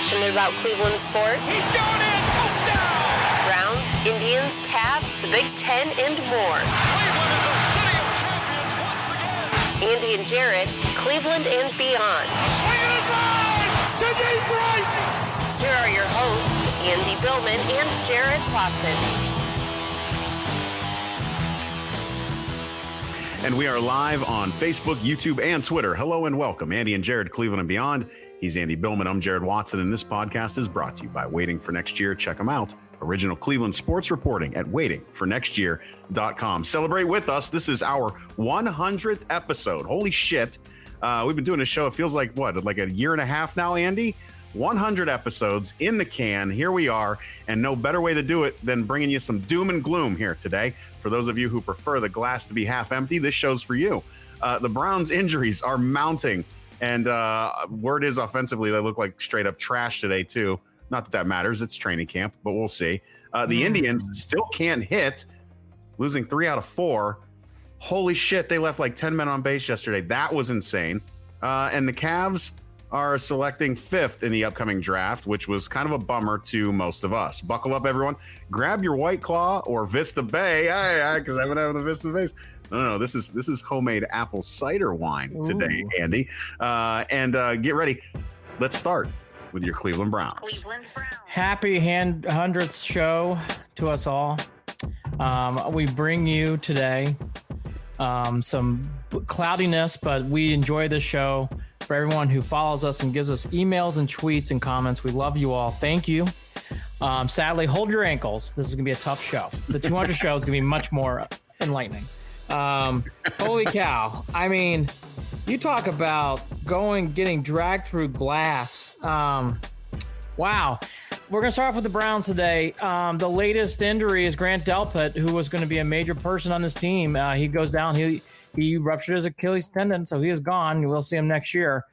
passionate about Cleveland sports. He's going in! Touchdown! Browns, Indians, Cavs, the Big Ten, and more. Cleveland is a city of champions once again! Andy and Jarid, Cleveland and beyond. Swing it line! To deep right! Here are your hosts, Andy Billman and Jarid Watson. And we are live on Facebook, YouTube, and Twitter. Hello and welcome. Andy and Jarid, Cleveland and beyond. He's Andy Billman. I'm Jarid Watson, and this podcast is brought to you by Waiting for Next Year. Check them out. Original Cleveland sports reporting at waitingfornextyear.com. Celebrate with us. This is our 100th episode. Holy shit. We've been doing this show. It feels like, what, like a year and a half now, Andy? 100 episodes in the can. Here we are, and no better way to do it than bringing you some doom and gloom here today. For those of you who prefer the glass to be half empty, this show's for you. The Browns' injuries are mounting, and word is offensively they look like straight up trash today too. Not that that matters. It's training camp, but we'll see. The Indians still can't hit, losing 3 out of 4. Holy shit, they left like 10 men on base yesterday. That was insane. And the Cavs are selecting 5th in the upcoming draft, which was kind of a bummer to most of us. Buckle up, everyone. Grab your White Claw or Vista Bay, because I've been having the Vista Bays. No, this is homemade apple cider wine today, Andy. And get ready. Let's start with your Cleveland Browns. Happy 100th show to us all. We bring you today some cloudiness, but we enjoy this show. For everyone who follows us and gives us emails and tweets and comments, we love you all. Thank you. Sadly, hold your ankles. This is going to be a tough show. The 200 show is going to be much more enlightening. Holy cow. I mean, you talk about getting dragged through glass. Wow. We're going to start off with the Browns today. The latest injury is Grant Delpit, who was going to be a major person on this team. He goes down. He ruptured his Achilles tendon, so he is gone. We'll see him next year.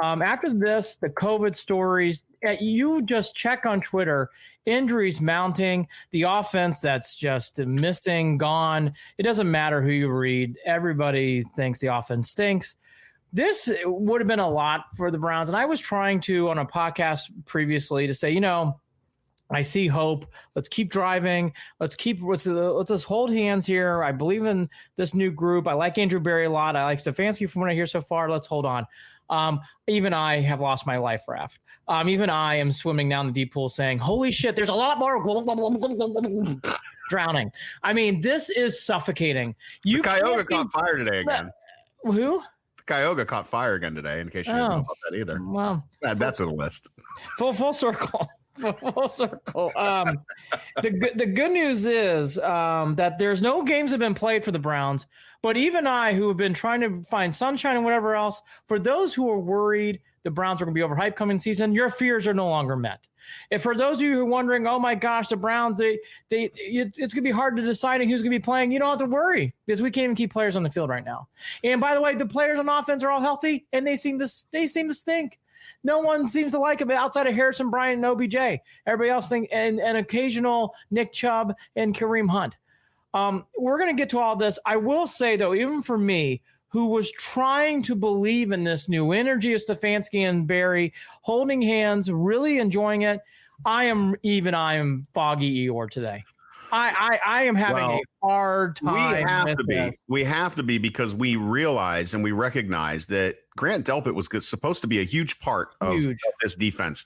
After this, the COVID stories, you just check on Twitter, injuries mounting, the offense that's just missing, gone. It doesn't matter who you read. Everybody thinks the offense stinks. This would have been a lot for the Browns. And I was trying to, on a podcast previously, to say, I see hope. Let's keep driving. Let's just hold hands here. I believe in this new group. I like Andrew Berea a lot. I like Stefanski from what I hear so far. Let's hold on. Even I have lost my life raft. Even I am swimming down the deep pool saying, holy shit, there's a lot more drowning. I mean, this is suffocating. The Cuyahoga caught fire today again. Who? The Cuyahoga caught fire again today, in case you didn't know about that either. Well, add that to the list. Full circle. Full circle. The good news is that there's no games that have been played for the Browns, but even I, who have been trying to find sunshine and whatever else, for those who are worried the Browns are going to be overhyped coming season, your fears are no longer met. If for those of you who are wondering, oh my gosh, the Browns, it's going to be hard to decide who's going to be playing, you don't have to worry because we can't even keep players on the field right now. And by the way, the players on offense are all healthy and they seem to stink. No one seems to like him outside of Harrison Bryant and OBJ. Everybody else thinks, and an occasional Nick Chubb and Kareem Hunt. We're going to get to all this. I will say, though, even for me, who was trying to believe in this new energy of Stefanski and Barry, holding hands, really enjoying it, I am foggy Eeyore today. I am having a hard time. We have to be because we realize and we recognize that Grant Delpit was supposed to be a huge part of this defense.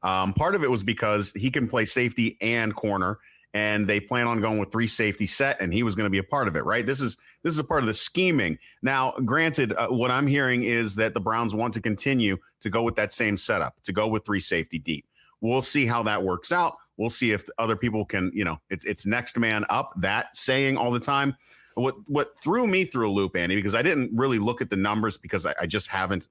Part of it was because he can play safety and corner, and they plan on going with 3 safety set, and he was going to be a part of it, right? This is a part of the scheming. Now, granted, what I'm hearing is that the Browns want to continue to go with that same setup, to go with 3 safety deep. We'll see how that works out. We'll see if other people can, it's next man up, that saying all the time. What threw me through a loop, Andy, because I didn't really look at the numbers because I just haven't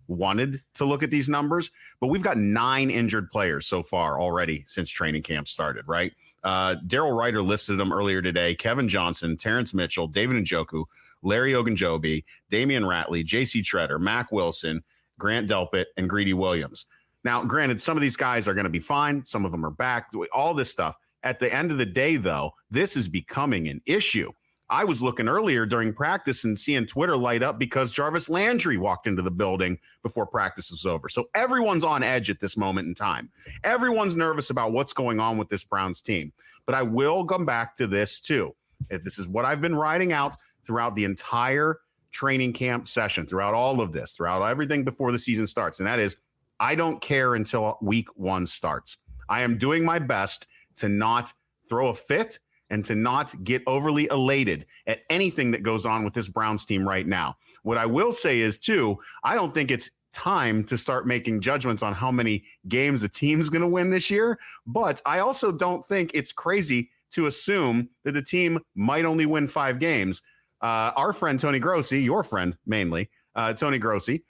wanted to look at these numbers, but we've got 9 injured players so far already since training camp started, right? Daryl Ryder listed them earlier today. Kevin Johnson, Terrence Mitchell, David Njoku, Larry Ogunjobi, Damian Ratley, J.C. Treader, Mac Wilson, Grant Delpit, and Greedy Williams. Now, granted, some of these guys are going to be fine. Some of them are back, all this stuff. At the end of the day, though, this is becoming an issue. I was looking earlier during practice and seeing Twitter light up because Jarvis Landry walked into the building before practice was over. So everyone's on edge at this moment in time. Everyone's nervous about what's going on with this Browns team. But I will come back to this too. This is what I've been writing out throughout the entire training camp session, throughout all of this, throughout everything before the season starts. And that is, I don't care until week 1 starts. I am doing my best to not throw a fit and to not get overly elated at anything that goes on with this Browns team right now. What I will say is, too, I don't think it's time to start making judgments on how many games a team's going to win this year, but I also don't think it's crazy to assume that the team might only win 5 games. Our friend Tony Grossi, your friend mainly, Tony Grossi,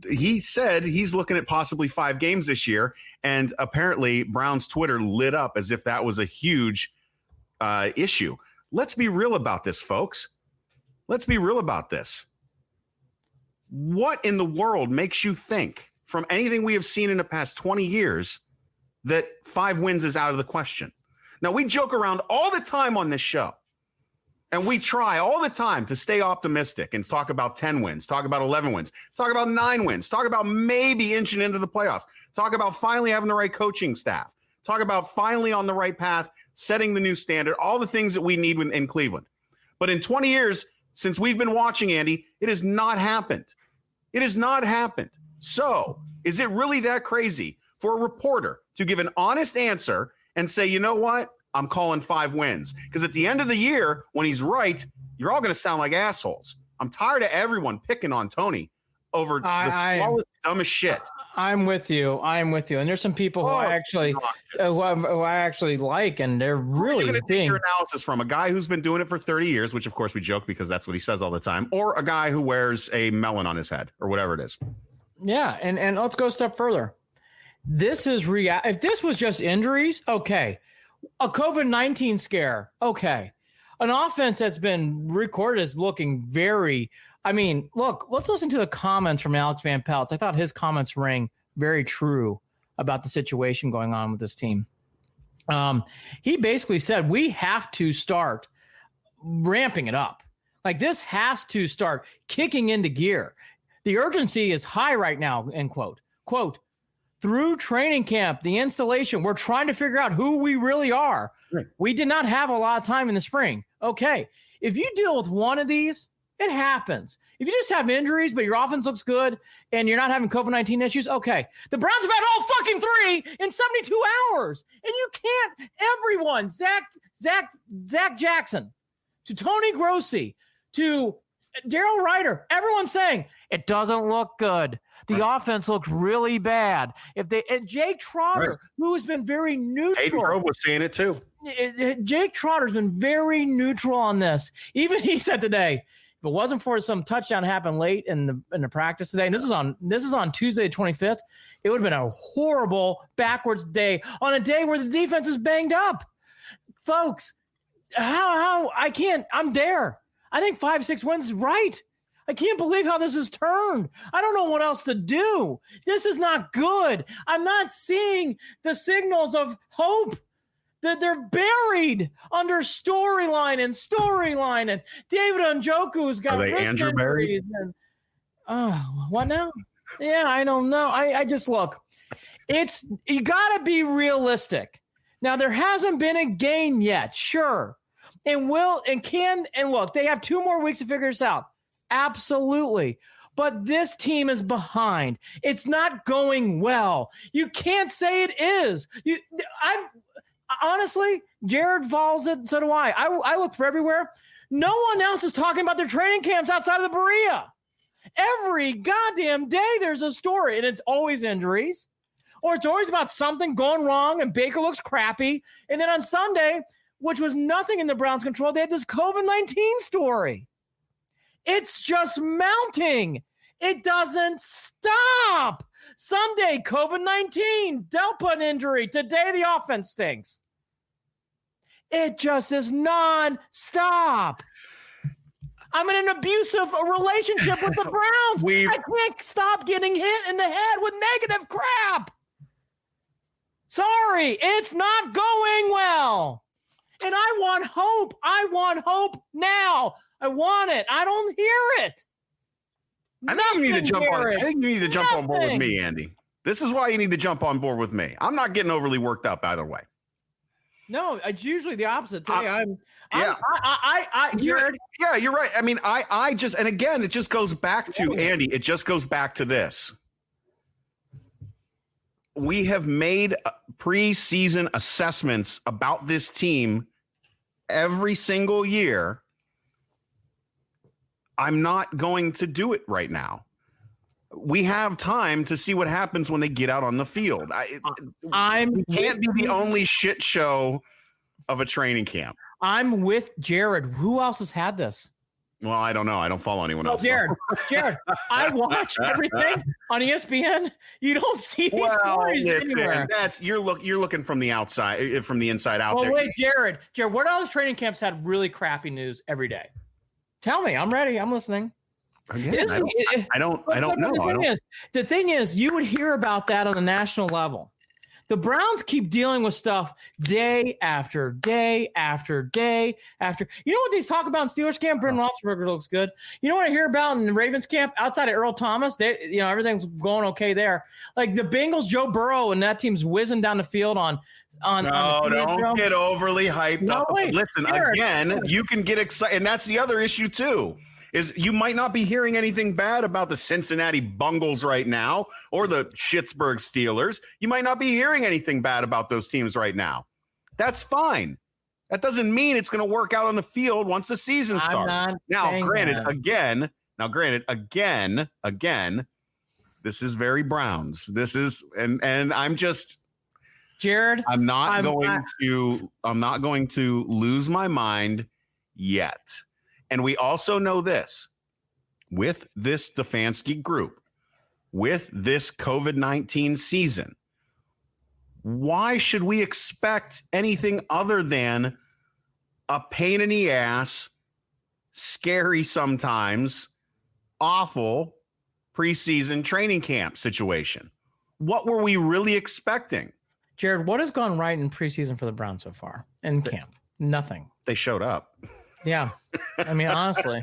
he said he's looking at possibly 5 games this year, and apparently Brown's Twitter lit up as if that was a huge issue. Let's be real about this, folks. Let's be real about this. What in the world makes you think, from anything we have seen in the past 20 years, that 5 wins is out of the question? Now, we joke around all the time on this show. And we try all the time to stay optimistic and talk about 10 wins, talk about 11 wins, talk about 9 wins, talk about maybe inching into the playoffs, talk about finally having the right coaching staff, talk about finally on the right path, setting the new standard, all the things that we need in Cleveland. But in 20 years since we've been watching, Andy, it has not happened. It has not happened. So is it really that crazy for a reporter to give an honest answer and say, you know what? I'm calling 5 wins, because at the end of the year, when he's right, you're all going to sound like assholes. I'm tired of everyone picking on Tony over the dumbest shit. I'm with you. And there's some people who I actually like, and they're really going to take your analysis from a guy who's been doing it for 30 years, which of course we joke because that's what he says all the time, or a guy who wears a melon on his head or whatever it is. Yeah. And let's go a step further. This is if this was just injuries, okay. A COVID-19 scare, okay. An offense that's been recorded as looking very – look, let's listen to the comments from Alex Van Peltz. I thought his comments rang very true about the situation going on with this team. He basically said we have to start ramping it up. Like, this has to start kicking into gear. The urgency is high right now, end quote. Quote, through training camp, the installation, we're trying to figure out who we really are. Right. We did not have a lot of time in the spring. Okay. If you deal with one of these, it happens. If you just have injuries, but your offense looks good and you're not having COVID-19 issues, okay. The Browns have had all fucking 3 in 72 hours. And you can't, everyone, Zach Jackson, to Tony Grossi, to Daryl Ryder, everyone's saying it doesn't look good. The offense looks really bad. And Jake Trotter, who has been very neutral. Hayden Grove was saying it too. Jake Trotter's been very neutral on this. Even he said today, if it wasn't for some touchdown happened late in the practice today, and this is on Tuesday the 25th, it would have been a horrible backwards day on a day where the defense is banged up. Folks, I'm there. I think 5-6 wins is right. I can't believe how this has turned. I don't know what else to do. This is not good. I'm not seeing the signals of hope. That they're buried under storyline and David Njoku's got wrist injuries. What now? Yeah, I don't know. I just look. You got to be realistic. Now, there hasn't been a game yet, sure. And look, they have 2 more weeks to figure this out. Absolutely. But this team is behind. It's not going well. You can't say it is. Honestly, Jared follows it, so do I. I look for everywhere. No one else is talking about their training camps outside of the Berea. Every goddamn day there's a story, and it's always injuries, or it's always about something going wrong, and Baker looks crappy. And then on Sunday, which was nothing in the Browns' control, they had this COVID-19 story. It's just mounting. It doesn't stop. Sunday, COVID-19, Delpa injury. Today, the offense stinks. It just is non-stop. I'm in an abusive relationship with the Browns. I can't stop getting hit in the head with negative crap. Sorry, it's not going well. And I want hope. I want hope now. I want it. I don't hear it. I think you need to jump on. I think you need to jump on board with Nothing. me, Andy. This is why you need to jump on board with me. I'm not getting overly worked up either way. No, it's usually the opposite. Jared. Yeah, you're right. I mean, I just, and again, it just goes back to Andy. It just goes back to this. We have made preseason assessments about this team every single year. I'm not going to do it right now. We have time to see what happens when they get out on the field. We can't be the only shit show of a training camp. I'm with Jared. Who else has had this? Well, I don't know. I don't follow anyone else. Jared, I watch everything on ESPN. You don't see these stories anywhere. You're looking from the outside, from the inside out. Well, there. wait, Jared, what else training camps had really crappy news every day? Tell me. I'm ready. I'm listening. Again, I don't know. The thing is, you would hear about that on the national level. The Browns keep dealing with stuff day after day after day after. You know what they talk about in Steelers camp? Brendan Roethlisberger looks good. You know what I hear about in the Ravens camp? Outside of Earl Thomas, everything's going okay there. Like the Bengals, Joe Burrow and that team's whizzing down the field on. Don't get overly hyped up. Listen, Jared, again, you can get excited, and that's the other issue too. Is you might not be hearing anything bad about the Cincinnati Bungles right now or the Pittsburgh Steelers. You might not be hearing anything bad about those teams right now. That's fine. That doesn't mean it's going to work out on the field once the season starts. Now, granted, again, this is very Browns. This is, and I'm just, Jared, I'm not going to lose my mind yet. And we also know this, with this Stefanski group, with this COVID-19 season, why should we expect anything other than a pain in the ass, scary sometimes, awful preseason training camp situation? What were we really expecting? Jared, what has gone right in preseason for the Browns so far in camp? Nothing. They showed up. Yeah. I mean, honestly,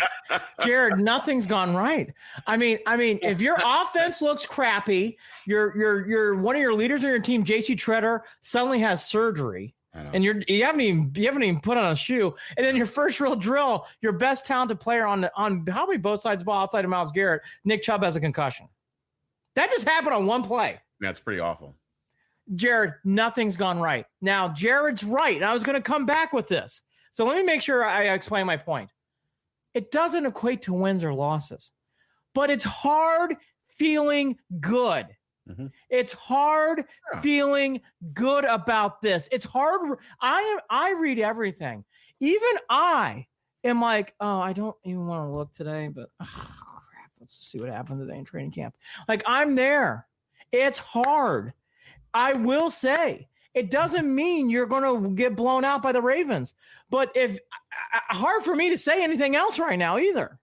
Jared, nothing's gone right. I mean, if your offense looks crappy, you're one of your leaders of your team, JC Treader, suddenly has surgery, and you haven't even put on a shoe, and then your first real drill, your best talented player on probably both sides of the ball outside of Myles Garrett, Nick Chubb, has a concussion. That just happened on one play. That's pretty awful. Jared, nothing's gone right. Now, Jared's right, and I was going to come back with this. So let me make sure I explain my point. It doesn't equate to wins or losses, but it's hard feeling good. Mm-hmm. It's hard feeling good about this. It's hard. I read everything. Even I am like, oh, I don't even want to look today, but crap, let's see what happened today in training camp. Like I'm there. It's hard. I will say, it doesn't mean you're going to get blown out by the Ravens, but hard for me to say anything else right now either.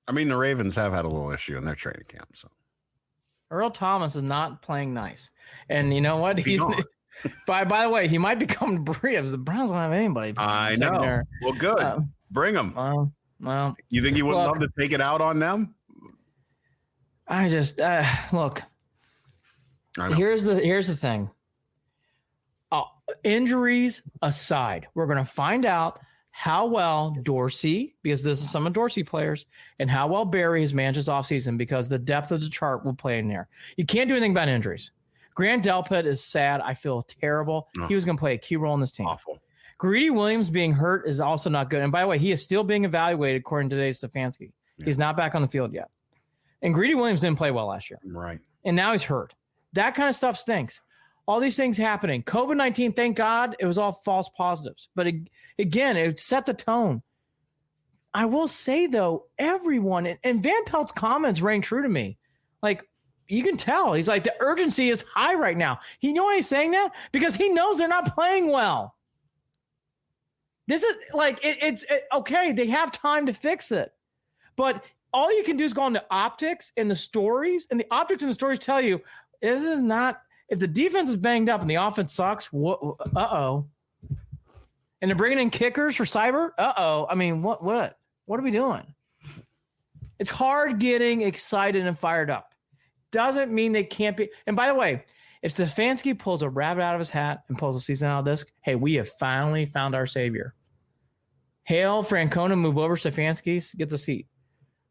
I mean, the Ravens have had a little issue in their training camp. So Earl Thomas is not playing nice. And you know what? He's by the way, he might become Berea. The Browns don't have anybody. I know. There. Well, good. Bring them. Well, you think you would love to take it out on them? I just look. Here's the thing. Injuries aside, we're going to find out how well Dorsey, because this is some of Dorsey players, and how well Barry has managed his offseason, because the depth of the chart will play in there. You can't do anything about injuries. Grant Delpit is sad. I feel terrible. He was going to play a key role in this team. Awful. Greedy Williams being hurt is also not good. And by the way, he is still being evaluated according to today's Stefanski. Yeah. He's not back on the field yet. And Greedy Williams didn't play well last year. Right. And now he's hurt. That kind of stuff stinks. All these things happening. COVID-19, thank God, it was all false positives. But again, it set the tone. I will say, though, everyone, and Van Pelt's comments rang true to me. Like, you can tell. He's like, the urgency is high right now. You know why he's saying that? Because he knows they're not playing well. This is like, it's okay, they have time to fix it. But all you can do is go on the optics and the stories, and the optics and the stories tell you, this is not. If the defense is banged up and the offense sucks, And they're bringing in kickers for Cyber? Uh-oh. I mean, what are we doing? It's hard getting excited and fired up. Doesn't mean they can't be. And by the way, if Stefanski pulls a rabbit out of his hat and pulls a season out of this, hey, we have finally found our savior. Hail Francona, move over. Stefanski gets a seat.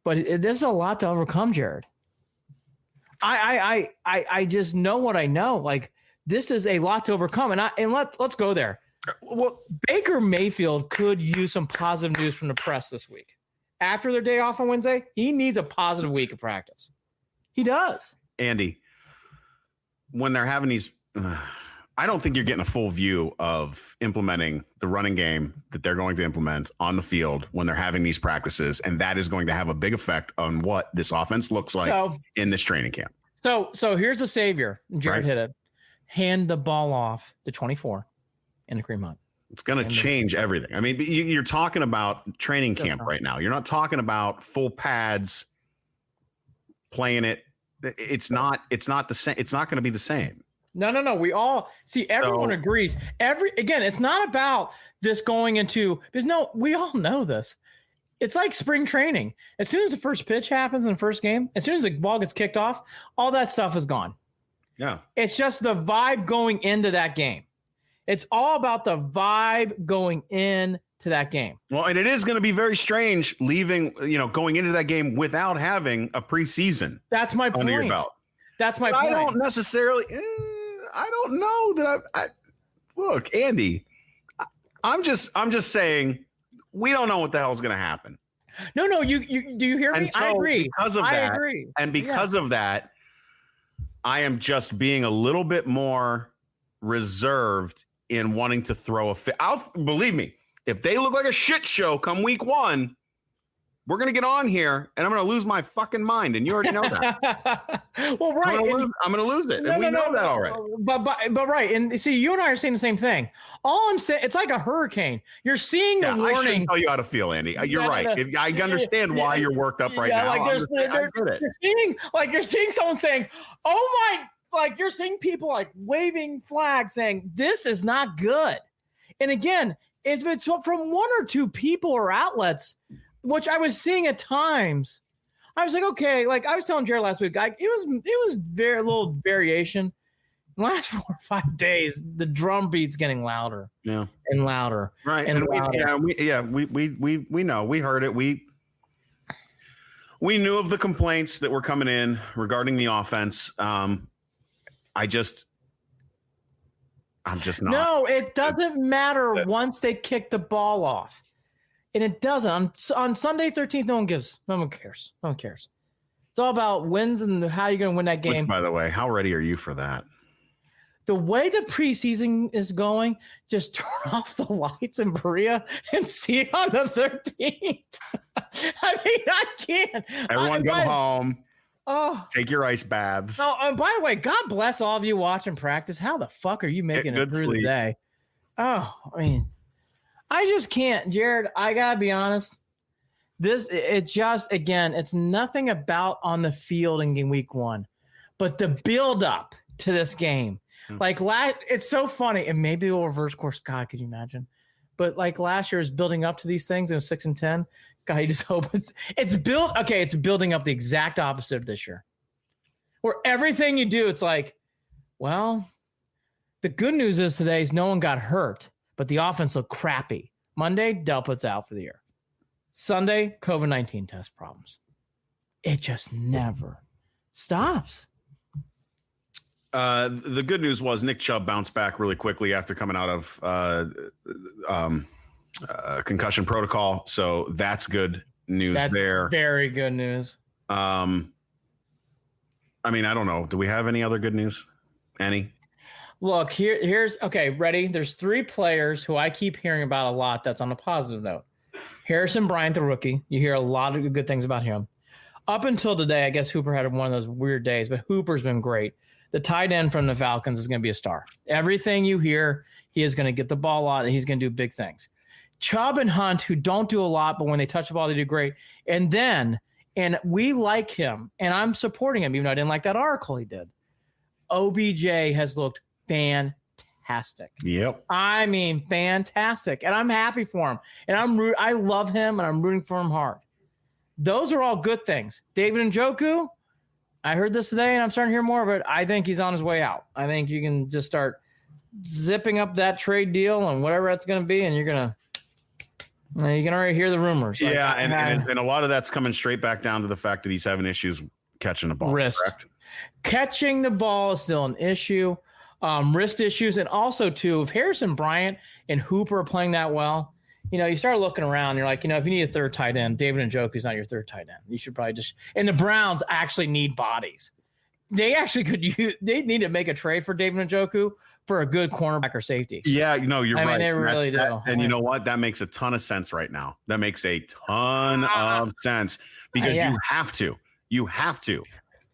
But this is a lot to overcome, Jared. I just know what I know. Like, this is a lot to overcome. And let's go there. Well, Baker Mayfield could use some positive news from the press this week. After their day off on Wednesday, he needs a positive week of practice. He does. Andy, when they're having these, I don't think you're getting a full view of implementing the running game that they're going to implement on the field when they're having these practices. And that is going to have a big effect on what this offense looks like in this training camp. So here's the savior. Jared hit it. Hand the ball off to 24 in the Kareem Hunt. It's going to change everything. I mean, you're talking about training camp right now. You're not talking about full pads playing it. It's not the same. It's not going to be the same. No. We all see. Everyone agrees. It's not about this going into. We all know this. It's like spring training. As soon as the first pitch happens in the first game, as soon as the ball gets kicked off, all that stuff is gone. Yeah. It's just the vibe going into that game. It's all about the vibe going into that game. Well, and it is going to be very strange going into that game without having a preseason. That's my point. Under your belt. That's my point. I don't necessarily. I don't know that I look, Andy. I'm just saying we don't know what the hell is going to happen. No. You do you hear me? So I agree. Because of that, I agree. And because of that, I am just being a little bit more reserved in wanting to throw a fit. Believe me, if they look like a shit show come week 1, we're going to get on here and I'm going to lose my fucking mind. And you already know that. Well, right. I'm going to lose it. And we know that already. But right. And see, you and I are saying the same thing. All I'm saying, it's like a hurricane. You're seeing the warning. I shouldn't tell you how to feel, Andy. You're right. I understand why you're worked up right now. You're seeing someone saying, oh my, like you're seeing people like waving flags saying this is not good. And again, if it's from one or two people or outlets, which I was seeing at times, I was like, okay, like I was telling Jared last week, it was very little variation. In the last 4 or 5 days, the drum beat's getting louder, and louder, right? And louder. We know, we heard it. We knew of the complaints that were coming in regarding the offense. I'm just not. No, it doesn't matter once they kick the ball off. And it doesn't. On Sunday 13th, no one cares. No one cares. It's all about wins and how you're going to win that game. Which, by the way, how ready are you for that? The way the preseason is going, just turn off the lights in Berea and see it on the 13th. I mean, I can't. Everyone go home. Oh, take your ice baths. Oh, and by the way, God bless all of you watching practice. How the fuck are you making it through the day? Oh, I mean, I just can't, Jared. I gotta be honest. It's nothing about on the field in week 1, but the build up to this game. Like it's so funny, and maybe we'll reverse course. God, could you imagine? But like last year is building up to these things. It was 6-10. God, you just hope it's built. Okay, it's building up the exact opposite of this year, where everything you do, it's like, well, the good news is today is no one got hurt, but the offense looked crappy. Monday, Delpit's out for the year. Sunday, COVID-19 test problems. It just never stops. The good news was Nick Chubb bounced back really quickly after coming out of concussion protocol. So that's good news there. Very good news. I mean, I don't know. Do we have any other good news? Any? Look, here's okay, ready? There's 3 players who I keep hearing about a lot that's on a positive note. Harrison Bryant, the rookie. You hear a lot of good things about him. Up until today, I guess Hooper had one of those weird days, but Hooper's been great. The tight end from the Falcons is going to be a star. Everything you hear, he is going to get the ball out and he's going to do big things. Chubb and Hunt, who don't do a lot, but when they touch the ball, they do great. And we like him, and I'm supporting him, even though I didn't like that article he did. OBJ has looked fantastic. fantastic. Yep. I mean, fantastic. And I'm happy for him. And I love him, and I'm rooting for him hard. Those are all good things. David Njoku, I heard this today, and I'm starting to hear more of it. I think he's on his way out. I think you can just start zipping up that trade deal and whatever that's going to be, and you can already hear the rumors. Yeah, and a lot of that's coming straight back down to the fact that he's having issues catching the ball. Wrist. Correct? Catching the ball is still an issue. Wrist issues, and also, too, if Harrison Bryant and Hooper are playing that well, you start looking around. You're like, if you need a third tight end, David Njoku's not your third tight end. You should probably just – and the Browns actually need bodies. They actually they need to make a trade for David Njoku for a good cornerback or safety. Yeah, you're right. I mean, they really do. And you know what? That makes a ton of sense right now. That makes a ton of sense because you have to. You have to.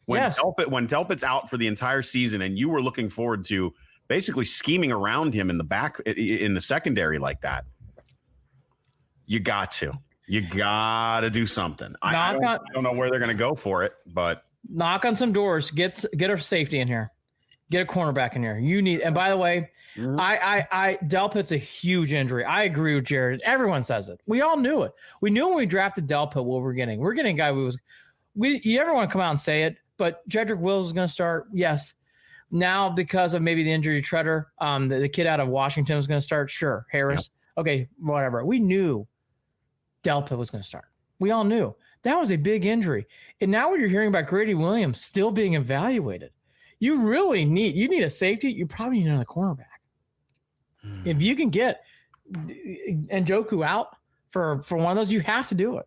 When Delpit's out for the entire season and you were looking forward to basically scheming around him in the secondary like that, you got to do something. I don't know where they're going to go for it, but knock on some doors, get a safety in here, get a cornerback in here. And by the way, Delpit's a huge injury. I agree with Jared. Everyone says it. We all knew it. We knew when we drafted Delpit what we're getting. We're getting a guy you never want to come out and say it, but Jedrick Wills is going to start. Yes. Now, because of maybe the injury to Treader, the kid out of Washington is going to start. Sure. Harris. Yep. Okay. Whatever. We knew Delpit was going to start. We all knew that was a big injury. And now when you're hearing about Grady Williams still being evaluated, you need a safety. You probably need another cornerback. If you can get Njoku out for one of those, you have to do it.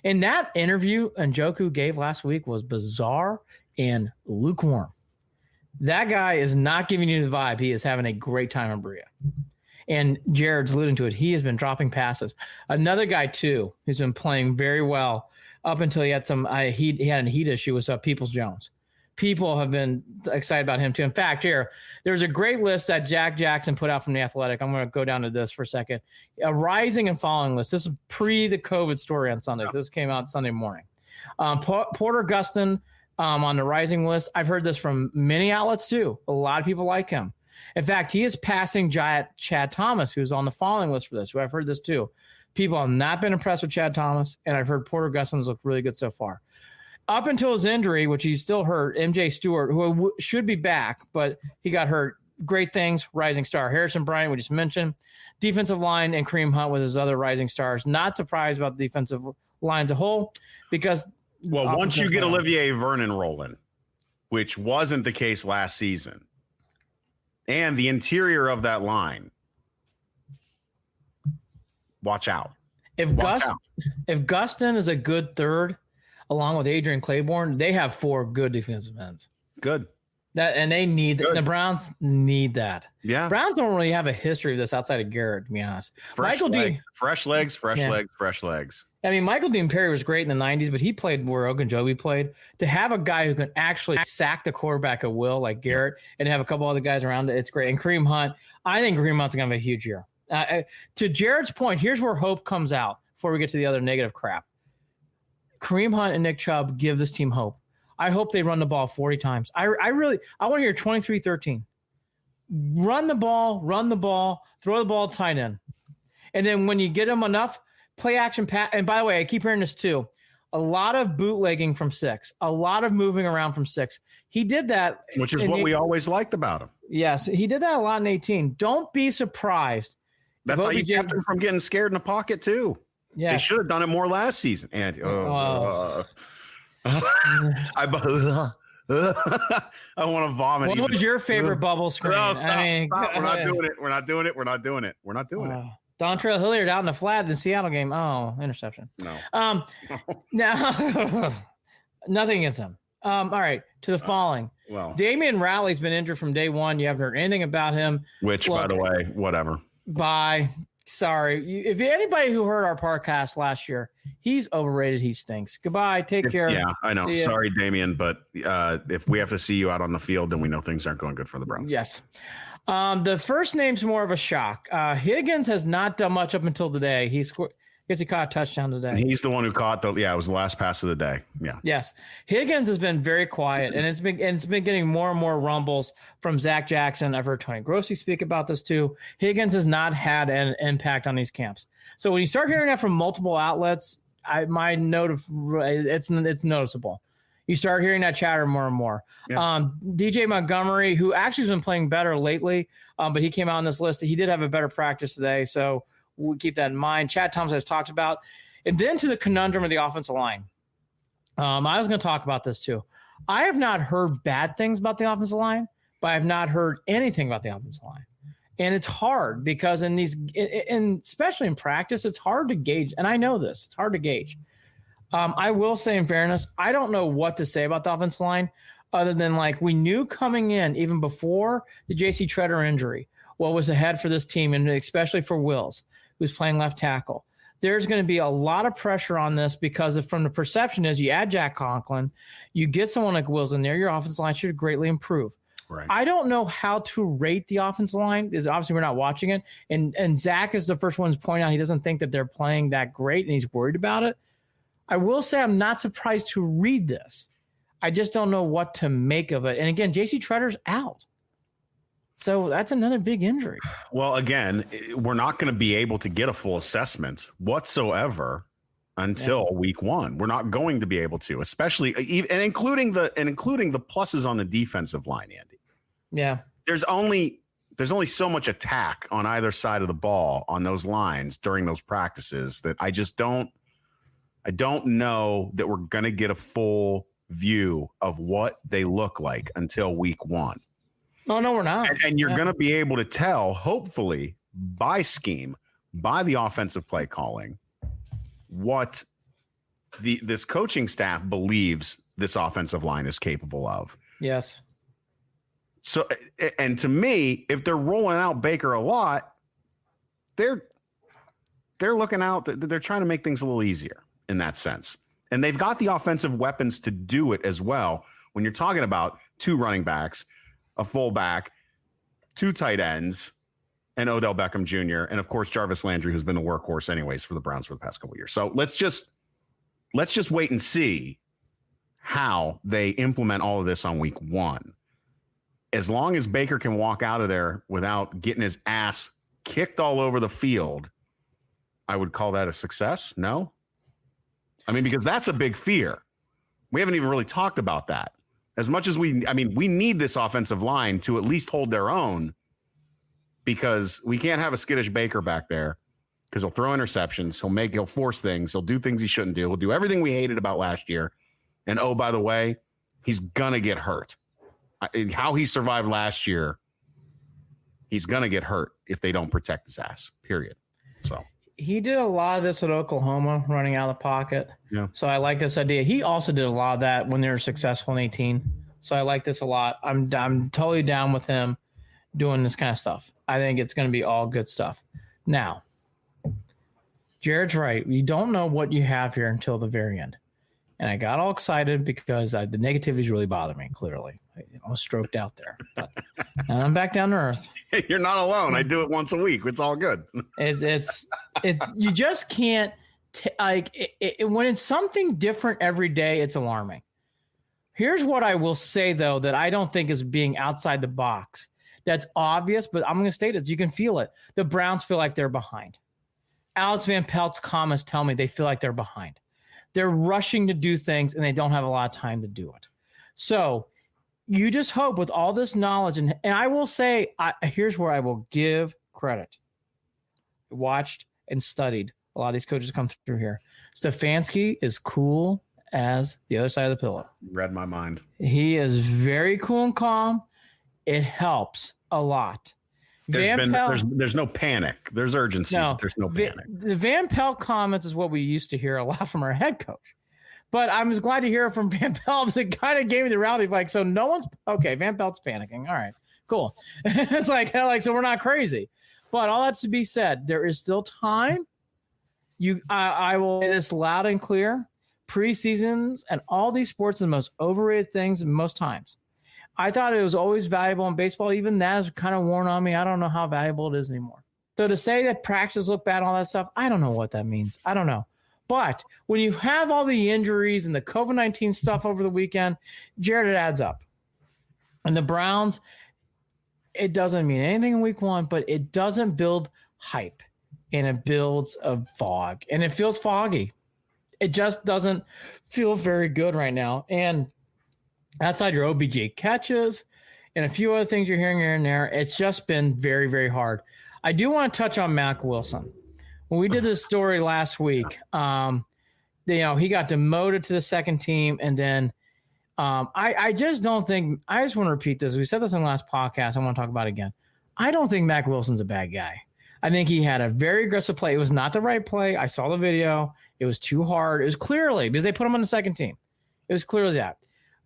And that interview Njoku gave last week was bizarre and lukewarm. That guy is not giving you the vibe. He is having a great time in Berea. And Jared's alluding to it. He has been dropping passes. Another guy, too, who's been playing very well up until he had he had a heat issue was Peoples-Jones. People have been excited about him, too. In fact, there's a great list that Jack Jackson put out from The Athletic. I'm going to go down to this for a second. A rising and falling list. This is pre the COVID story on Sundays. This came out Sunday morning. Porter Gustin on the rising list. I've heard this from many outlets, too. A lot of people like him. In fact, he is passing Chad Thomas, who's on the falling list for this. I've heard this, too. People have not been impressed with Chad Thomas, and I've heard Porter Gustin's looked really good so far. Up until his injury, which he's still hurt, MJ Stewart, who should be back, but he got hurt. Great things, rising star. Harrison Bryant, we just mentioned. Defensive line and Kareem Hunt with his other rising stars. Not surprised about the defensive line as a whole because – well, once you get Olivier Vernon rolling, which wasn't the case last season, and the interior of that line, watch out. If Gustin is a good third – along with Adrian Claiborne, they have 4 good defensive ends. Good. They need that. The Browns need that. Yeah. Browns don't really have a history of this outside of Garrett, to be honest. Fresh legs. I mean, Michael Dean Perry was great in the 90s, but he played where Ogunjobi played. To have a guy who can actually sack the quarterback at will, like Garrett, and have a couple other guys around it, it's great. And Kareem Hunt, I think Kareem Hunt's going to have a huge year. To Jared's point, here's where hope comes out before we get to the other negative crap. Kareem Hunt and Nick Chubb give this team hope. I hope they run the ball 40 times. I want to hear 23-13. Run the ball, throw the ball tight end. And then when you get them enough, play action pass. And by the way, I keep hearing this too. A lot of bootlegging from 6, a lot of moving around from 6. He did that. Which is what we always liked about him. Yes, he did that a lot in 18. Don't be surprised. That's how you kept him from getting scared in the pocket too. Yeah, they should have done it more last season. And I want to vomit. What was your favorite bubble screen? Stop. We're not doing it. Dontrell Hilliard out in the flat in the Seattle game. Oh, interception. No. Now nothing against him. All right, to the falling. Well, Damian Rowley's been injured from day one. You haven't heard anything about him. Which, by the way, whatever. Bye. Sorry. If anybody who heard our podcast last year, he's overrated. He stinks. Goodbye. Take care. Yeah, I know. Sorry, Damian, but if we have to see you out on the field, then we know things aren't going good for the Browns. Yes. The first name's more of a shock. Higgins has not done much up until today. guess he caught a touchdown today. And he's the one who caught it was the last pass of the day. Yeah. Yes. Higgins has been very quiet, and it's been getting more and more rumbles from Zach Jackson. I've heard Tony Grossi speak about this too. Higgins has not had an impact on these camps. So when you start hearing that from multiple outlets, it's noticeable. You start hearing that chatter more and more. Yeah. DJ Montgomery, who actually has been playing better lately, but he came out on this list. He did have a better practice today, so we'll keep that in mind. Chad Thompson has talked about. And then to the conundrum of the offensive line. I was going to talk about this too. I have not heard bad things about the offensive line, but I have not heard anything about the offensive line. And it's hard because especially in practice, it's hard to gauge. And I know this. It's hard to gauge. I will say, in fairness, I don't know what to say about the offensive line other than we knew coming in, even before the J.C. Treader injury, what was ahead for this team, and especially for Wills, who's playing left tackle. There's going to be a lot of pressure on this because from the perception is you add Jack Conklin, you get someone like Wills in there, your offensive line should greatly improve. Right. I don't know how to rate the offensive line because obviously we're not watching it. And Zach is the first one to point out he doesn't think that they're playing that great and he's worried about it. I will say I'm not surprised to read this. I just don't know what to make of it. And again, J.C. Treader's out. So that's another big injury. Well, again, we're not going to be able to get a full assessment whatsoever until week 1. We're not going to be able to, especially and including the pluses on the defensive line, Andy. Yeah. There's only so much attack on either side of the ball on those lines during those practices that I don't know that we're going to get a full view of what they look like until week 1. No, we're not. And you're going to be able to tell, hopefully, by scheme, by the offensive play calling, what this coaching staff believes this offensive line is capable of. Yes. So, and to me, if they're rolling out Baker a lot, they're looking out. They're trying to make things a little easier in that sense. And they've got the offensive weapons to do it as well. When you're talking about 2 running backs, a fullback, 2 tight ends, and Odell Beckham Jr., and of course Jarvis Landry, who's been the workhorse anyways for the Browns for the past couple of years. So let's just wait and see how they implement all of this on week 1. As long as Baker can walk out of there without getting his ass kicked all over the field, I would call that a success. No? I mean, because that's a big fear. We haven't even really talked about that. As much as we need this offensive line to at least hold their own, because we can't have a skittish Baker back there because he'll throw interceptions. He'll force things. He'll do things he shouldn't do. He'll do everything we hated about last year. And oh, by the way, he's going to get hurt. How he survived last year, he's going to get hurt if they don't protect his ass, period. So he did a lot of this at Oklahoma, running out of the pocket. Yeah. So I like this idea. He also did a lot of that when they were successful in 18. So I like this a lot. I'm totally down with him doing this kind of stuff. I think it's going to be all good stuff. Now, Jared's right. You don't know what you have here until the very end. And I got all excited because the negativities really bother me, clearly. I was stroked out there. But now I'm back down to earth. You're not alone. I do it once a week. It's all good. You just can't when it's something different every day, it's alarming. Here's what I will say, though, that I don't think is being outside the box. That's obvious, but I'm going to state it. You can feel it. The Browns feel like they're behind. Alex Van Pelt's comments tell me they feel like they're behind. They're rushing to do things, and they don't have a lot of time to do it. So you just hope with all this knowledge, and I will say, here's where I will give credit. I watched and studied a lot of these coaches come through here. Stefanski is cool as the other side of the pillow. Read my mind. He is very cool and calm. It helps a lot. There's no panic. There's urgency. No, but there's no panic. The Van Pelt comments is what we used to hear a lot from our head coach. But I was glad to hear it from Van Pelt because it kind of gave me the reality of so no one's okay. Van Pelt's panicking. All right, cool. It's so we're not crazy. But all that's to be said. There is still time. I will say this loud and clear. Preseasons and all these sports are the most overrated things most times. I thought it was always valuable in baseball. Even that has kind of worn on me. I don't know how valuable it is anymore. So to say that practice looked bad, all that stuff, I don't know what that means. I don't know. But when you have all the injuries and the COVID-19 stuff over the weekend, Jared, it adds up. And the Browns, it doesn't mean anything in week 1, but it doesn't build hype, and it builds a fog, and it feels foggy. It just doesn't feel very good right now. And outside your OBJ catches and a few other things you're hearing here and there, it's just been very, very hard. I do want to touch on Mack Wilson. When we did this story last week, he got demoted to the second team, and then I just don't think – I just want to repeat this. We said this in the last podcast. I want to talk about it again. I don't think Mack Wilson's a bad guy. I think he had a very aggressive play. It was not the right play. I saw the video. It was too hard. It was clearly because they put him on the second team. It was clearly that.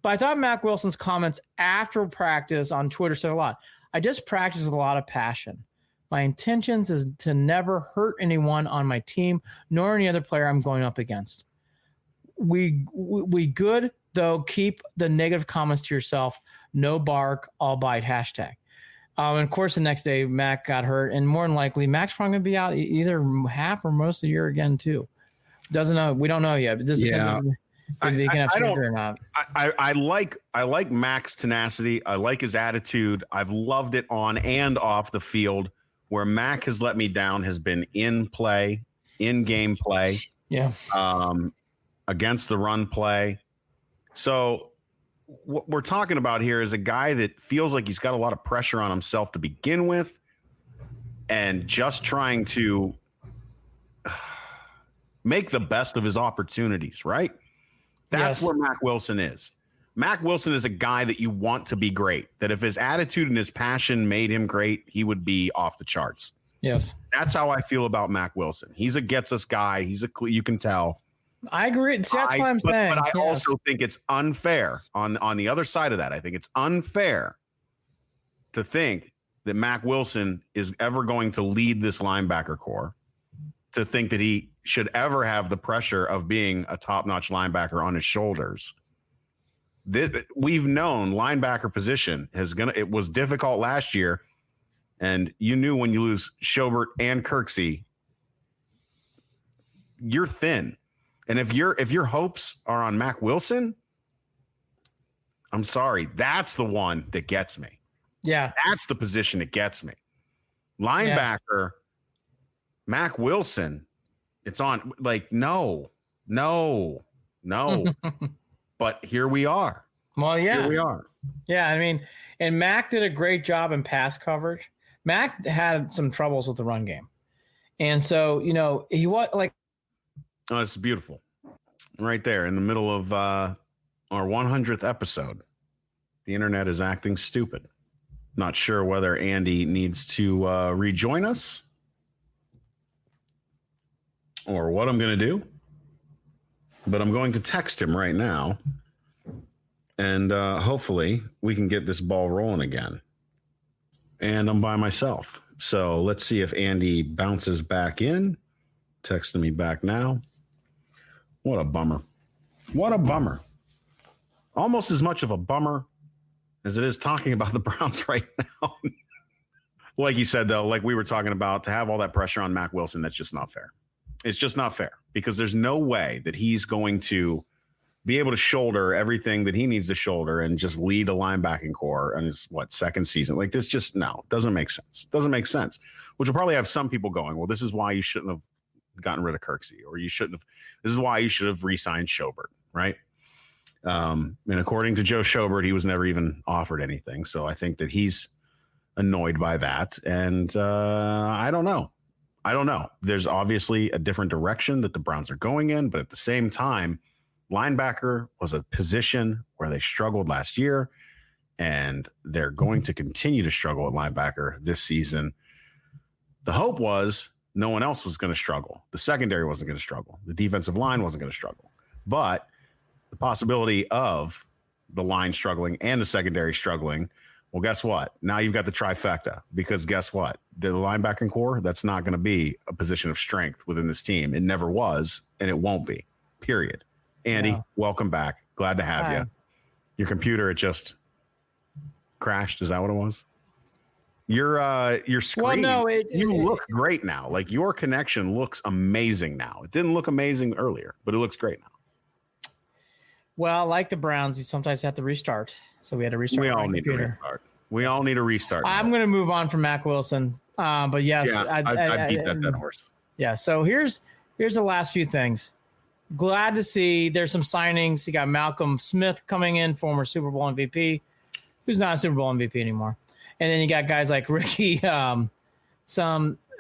But I thought Mack Wilson's comments after practice on Twitter said a lot. I just practice with a lot of passion. My intentions is to never hurt anyone on my team, nor any other player I'm going up against. We good, though, keep the negative comments to yourself. No bark, all bite, hashtag. And of course, the next day, Mac got hurt, and more than likely, Mac's probably going to be out either half or most of the year again, too. Doesn't know. We don't know yet. But this depends if he can have surgery or not. I like Mac's tenacity. I like his attitude. I've loved it on and off the field. Where Mac has let me down has been in game play. Yeah. Against the run play. So what we're talking about here is a guy that feels like he's got a lot of pressure on himself to begin with, and just trying to make the best of his opportunities, right? That's where Mack Wilson is. Mack Wilson is a guy that you want to be great, that if his attitude and his passion made him great, he would be off the charts. Yes. That's how I feel about Mack Wilson. He's a gets us guy. You can tell. I agree. That's what I'm saying. But I also think it's unfair on the other side of that. I think it's unfair to think that Mack Wilson is ever going to lead this linebacker core, to think that he should ever have the pressure of being a top-notch linebacker on his shoulders. We've known linebacker position it was difficult last year, and you knew when you lose Schobert and Kirksey, you're thin. And if your hopes are on Mack Wilson, I'm sorry, that's the one that gets me. Yeah, that's the position that gets me. Linebacker, Mack Wilson, it's on no. But here we are. Well, yeah. Here we are. Yeah, I mean, and Mac did a great job in pass coverage. Mac had some troubles with the run game. And so, he was like. Oh, it's beautiful. Right there in the middle of our 100th episode. The internet is acting stupid. Not sure whether Andy needs to rejoin us or what I'm going to do. But I'm going to text him right now, and hopefully we can get this ball rolling again. And I'm by myself. So let's see if Andy bounces back in. Texting me back now. What a bummer. What a bummer. Almost as much of a bummer as it is talking about the Browns right now. Like you said, though, like we were talking about, to have all that pressure on Mack Wilson, that's just not fair. It's just not fair, because there's no way that he's going to be able to shoulder everything that he needs to shoulder and just lead a linebacking core in his second season. Like this doesn't make sense. Doesn't make sense. Which will probably have some people going, well, this is why you shouldn't have gotten rid of Kirksey, or this is why you should have re-signed Schobert, right? And according to Joe Schobert, he was never even offered anything. So I think that he's annoyed by that. And I don't know. There's obviously a different direction that the Browns are going in, but at the same time, linebacker was a position where they struggled last year, and they're going to continue to struggle at linebacker this season. The hope was no one else was going to struggle. The secondary wasn't going to struggle. The defensive line wasn't going to struggle. But the possibility of the line struggling and the secondary struggling, well, guess what? Now you've got the trifecta, because guess what? The linebacking core, that's not going to be a position of strength within this team. It never was, and it won't be, period. Andy, welcome back. Glad to have you. Your computer, it just crashed. Is that what it was? Your screen. Well, no, you look great now. Like your connection looks amazing now. It didn't look amazing earlier, but it looks great now. Well, like the Browns, you sometimes have to restart. So we had to restart. We all need to restart. We all need a restart. I'm going to move on from Mac Wilson. But yes, I beat that dead horse. Yeah. So here's the last few things. Glad to see there's some signings. You got Malcolm Smith coming in, former Super Bowl MVP, who's not a Super Bowl MVP anymore. And then you got guys like Ricky, a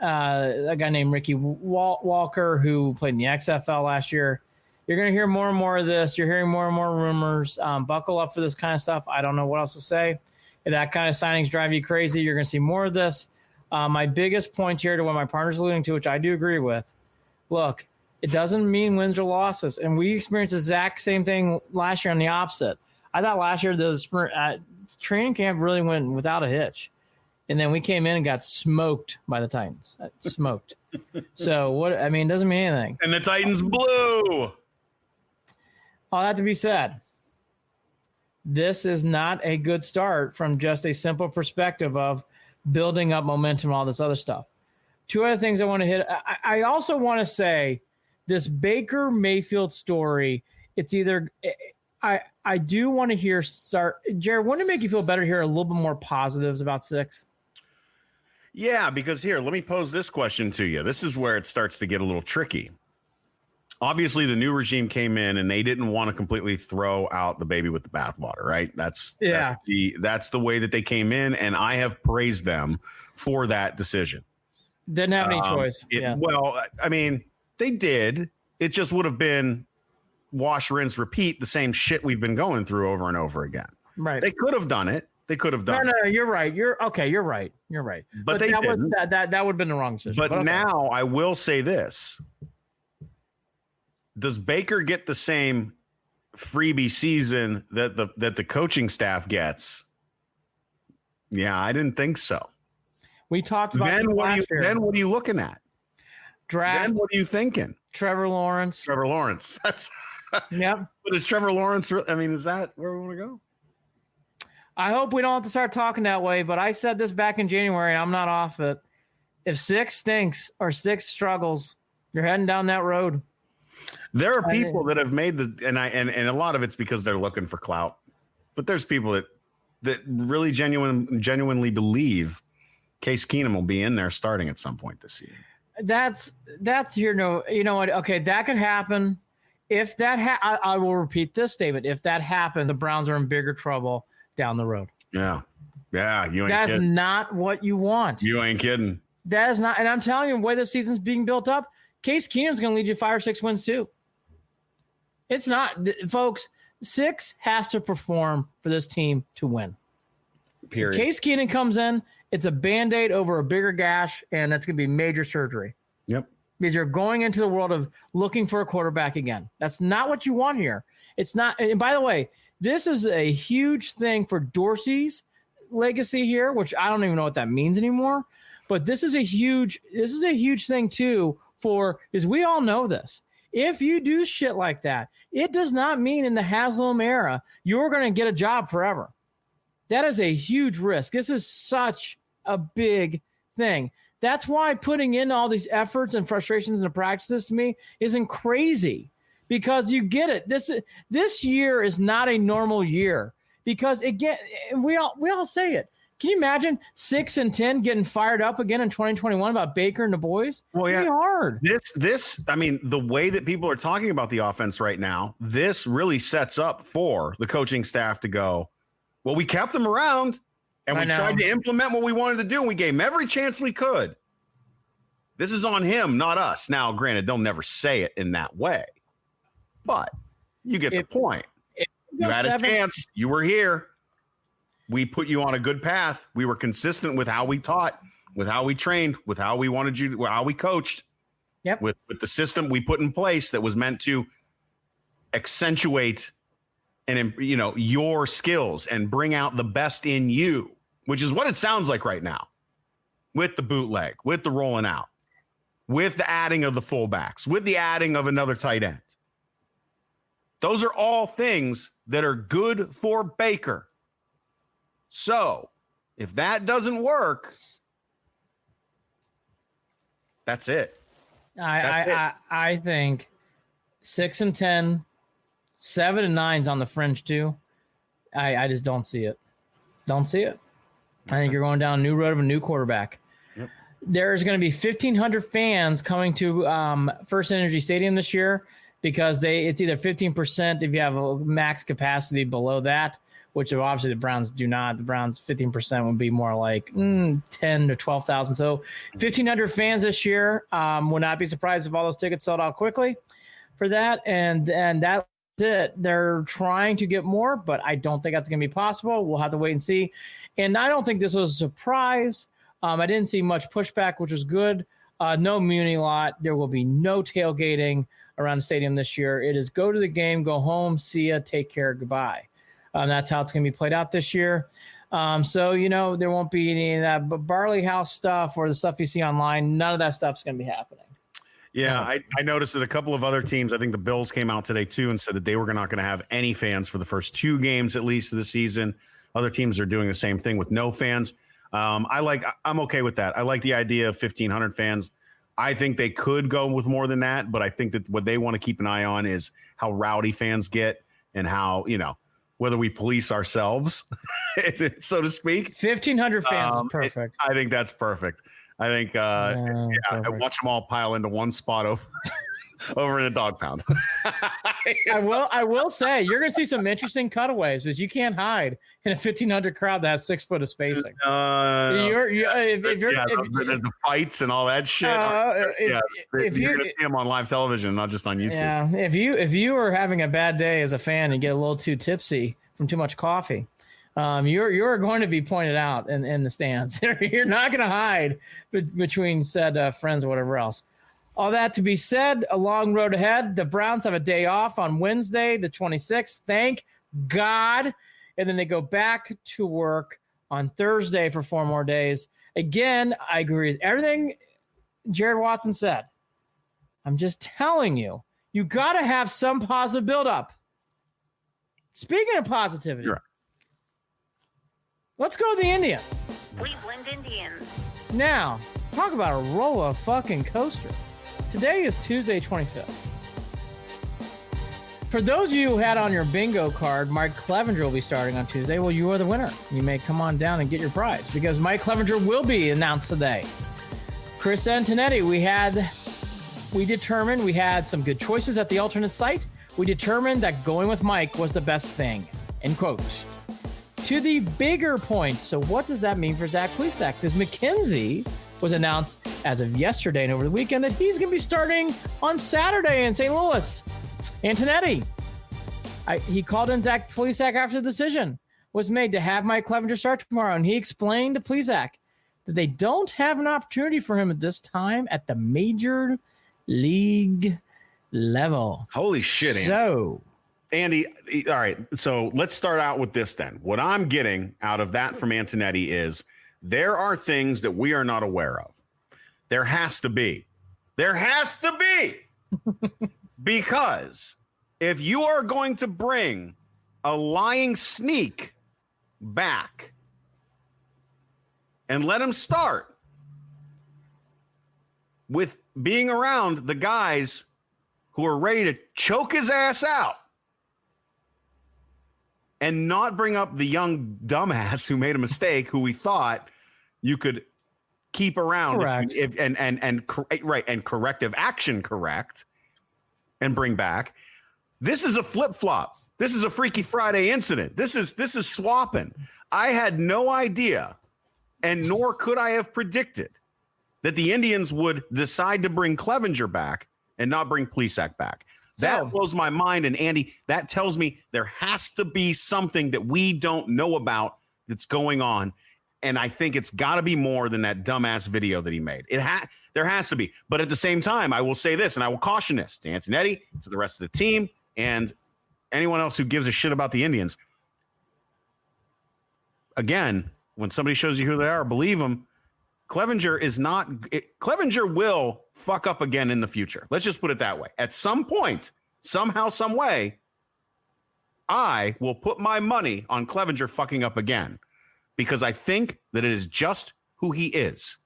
guy named Ricky Walker, who played in the XFL last year. You're going to hear more and more of this. You're hearing more and more rumors. Buckle up for this kind of stuff. I don't know what else to say. If that kind of signings drive you crazy, you're going to see more of this. My biggest point here to what my partner's alluding to, which I do agree with, look, it doesn't mean wins or losses. And we experienced the exact same thing last year on the opposite. I thought last year the training camp really went without a hitch. And then we came in and got smoked by the Titans. Smoked. So, it doesn't mean anything. And the Titans blew. All that to be said, this is not a good start from just a simple perspective of building up momentum and all this other stuff. Two other things I want to hit. I also want to say this Baker Mayfield story, it's either I do want to hear Jared, wouldn't it make you feel better to hear a little bit more positives about 6? Yeah, because here, let me pose this question to you. This is where it starts to get a little tricky. Obviously, the new regime came in and they didn't want to completely throw out the baby with the bathwater, right? That's the way that they came in, and I have praised them for that decision. Didn't have any choice. Well, they did. It just would have been wash, rinse, repeat the same shit we've been going through over and over again. Right. They could have done it. No, you're right. You're right. But they didn't. That would have been the wrong decision. But okay. Now I will say this. Does Baker get the same freebie season that the coaching staff gets? Yeah, I didn't think so. We talked about then what are you looking at? Draft. Then what are you thinking? Trevor Lawrence. That's yep. But is Trevor Lawrence? Is that where we want to go? I hope we don't have to start talking that way. But I said this back in January. I'm not off it. If 6 stinks or 6 struggles, you're heading down that road. There are people that have made and a lot of it's because they're looking for clout. But there's people that really genuinely believe Case Keenum will be in there starting at some point this season. That's you know what? Okay, that could happen. If that I will repeat this statement. If that happens, the Browns are in bigger trouble down the road. Yeah. You ain't That's kidding. not what you want. You ain't kidding. That is not, and I'm telling you, the way the season's being built up, Case Keenum's going to lead you 5 or 6 wins too. It's not, folks. 6 has to perform for this team to win. Period. If Case Keenum comes in, it's a Band-Aid over a bigger gash, and that's going to be major surgery. Yep. Because you're going into the world of looking for a quarterback again. That's not what you want here. It's not. And by the way, this is a huge thing for Dorsey's legacy here, which I don't even know what that means anymore. But this is a huge thing too because we all know this. If you do shit like that, it does not mean in the Haslam era you're going to get a job forever. That is a huge risk. This is such a big thing. That's why putting in all these efforts and frustrations and practices to me isn't crazy, because you get it. This year is not a normal year because we all say it. Can you imagine 6 and 10 getting fired up again in 2021 about Baker and the boys? It's really hard. The way that people are talking about the offense right now, this really sets up for the coaching staff to go, well, we kept them around and we tried to implement what we wanted to do. And we gave him every chance we could. This is on him, not us. Now, granted, they'll never say it in that way, but you get the point. You had a chance. You were here. We put you on a good path. We were consistent with how we taught, with how we trained, with how we wanted you to, how we coached. Yep. With the system we put in place that was meant to accentuate and your skills and bring out the best in you, which is what it sounds like right now. With the bootleg, with the rolling out, with the adding of the fullbacks, with the adding of another tight end. Those are all things that are good for Baker. So If that doesn't work, that's it. I think 6-10, 7-9's on the fringe too. I just don't see it. Don't see it. I think you're going down a new road of a new quarterback. Yep. There's going to be 1,500 fans coming to First Energy Stadium this year because it's either 15% if you have a max capacity below that, which obviously the Browns do not. The Browns 15% would be more like 10 to 12,000. So 1,500 fans this year. Would not be surprised if all those tickets sold out quickly for that. And that's it. They're trying to get more, but I don't think that's going to be possible. We'll have to wait and see. And I don't think this was a surprise. I didn't see much pushback, which was good. No Muni lot. There will be no tailgating around the stadium this year. It is go to the game, go home, see ya, take care, goodbye. That's how it's going to be played out this year. So, there won't be any of that Barley House stuff or the stuff you see online. None of that stuff's going to be happening. Yeah, I noticed that a couple of other teams, I think the Bills came out today too and said that they were not going to have any fans for the first 2 games at least of the season. Other teams are doing the same thing with no fans. I'm okay with that. I like the idea of 1,500 fans. I think they could go with more than that, but I think that what they want to keep an eye on is how rowdy fans get and how, whether we police ourselves, so to speak. 1,500 fans is perfect. I think that's perfect. I think I watch them all pile into one spot over in a dog pound. I will say you're going to see some interesting cutaways because you can't hide in a 1,500 crowd that has 6 foot of spacing. There's the fights and all that shit. If you're going to see them on live television, not just on YouTube. Yeah, if you are having a bad day as a fan and get a little too tipsy from too much coffee, you're going to be pointed out in the stands. You're not going to hide between said friends or whatever else. All that to be said, a long road ahead. The Browns have a day off on Wednesday, the 26th. Thank God. And then they go back to work on Thursday for 4 more days. Again, I agree with everything Jared Watson said. I'm just telling you, you got to have some positive buildup. Speaking of positivity, you're right. Let's go to the Indians. Cleveland Indians. Now, talk about a roller fucking coaster. Today is Tuesday, 25th. For those of you who had on your bingo card, Mike Clevinger will be starting on Tuesday. Well, you are the winner. You may come on down and get your prize because Mike Clevinger will be announced today. Chris Antonetti, we determined we had some good choices at the alternate site. We determined that going with Mike was the best thing, end quote. To the bigger point, so what does that mean for Zach Plesac? Because McKenzie was announced as of yesterday and over the weekend that he's going to be starting on Saturday in St. Louis. Antonetti, he called in Zach Plesac after the decision was made to have Mike Clevinger start tomorrow, and he explained to Plesac that they don't have an opportunity for him at this time at the major league level. Holy shit, Andy. So, Andy, all right, so let's start out with this then. What I'm getting out of that from Antonetti is there are things that we are not aware of. There has to be. Because if you are going to bring a lying sneak back and let him start with being around the guys who are ready to choke his ass out and not bring up the young dumbass who made a mistake, who we thought you could keep around and corrective action correct and bring back. This is a flip-flop. This is a Freaky Friday incident. This is swapping. I had no idea, and nor could I have predicted that the Indians would decide to bring Clevinger back and not bring Plesac back. That blows my mind. And Andy, that tells me there has to be something that we don't know about that's going on. And I think it's got to be more than that dumbass video that he made. There has to be. But at the same time, I will say this, and I will caution this to Antonetti, to the rest of the team, and anyone else who gives a shit about the Indians. Again, when somebody shows you who they are, believe them. Clevinger will fuck up again in the future. Let's just put it that way. At some point, somehow, some way, I will put my money on Clevinger fucking up again. because I think that it is just who he is.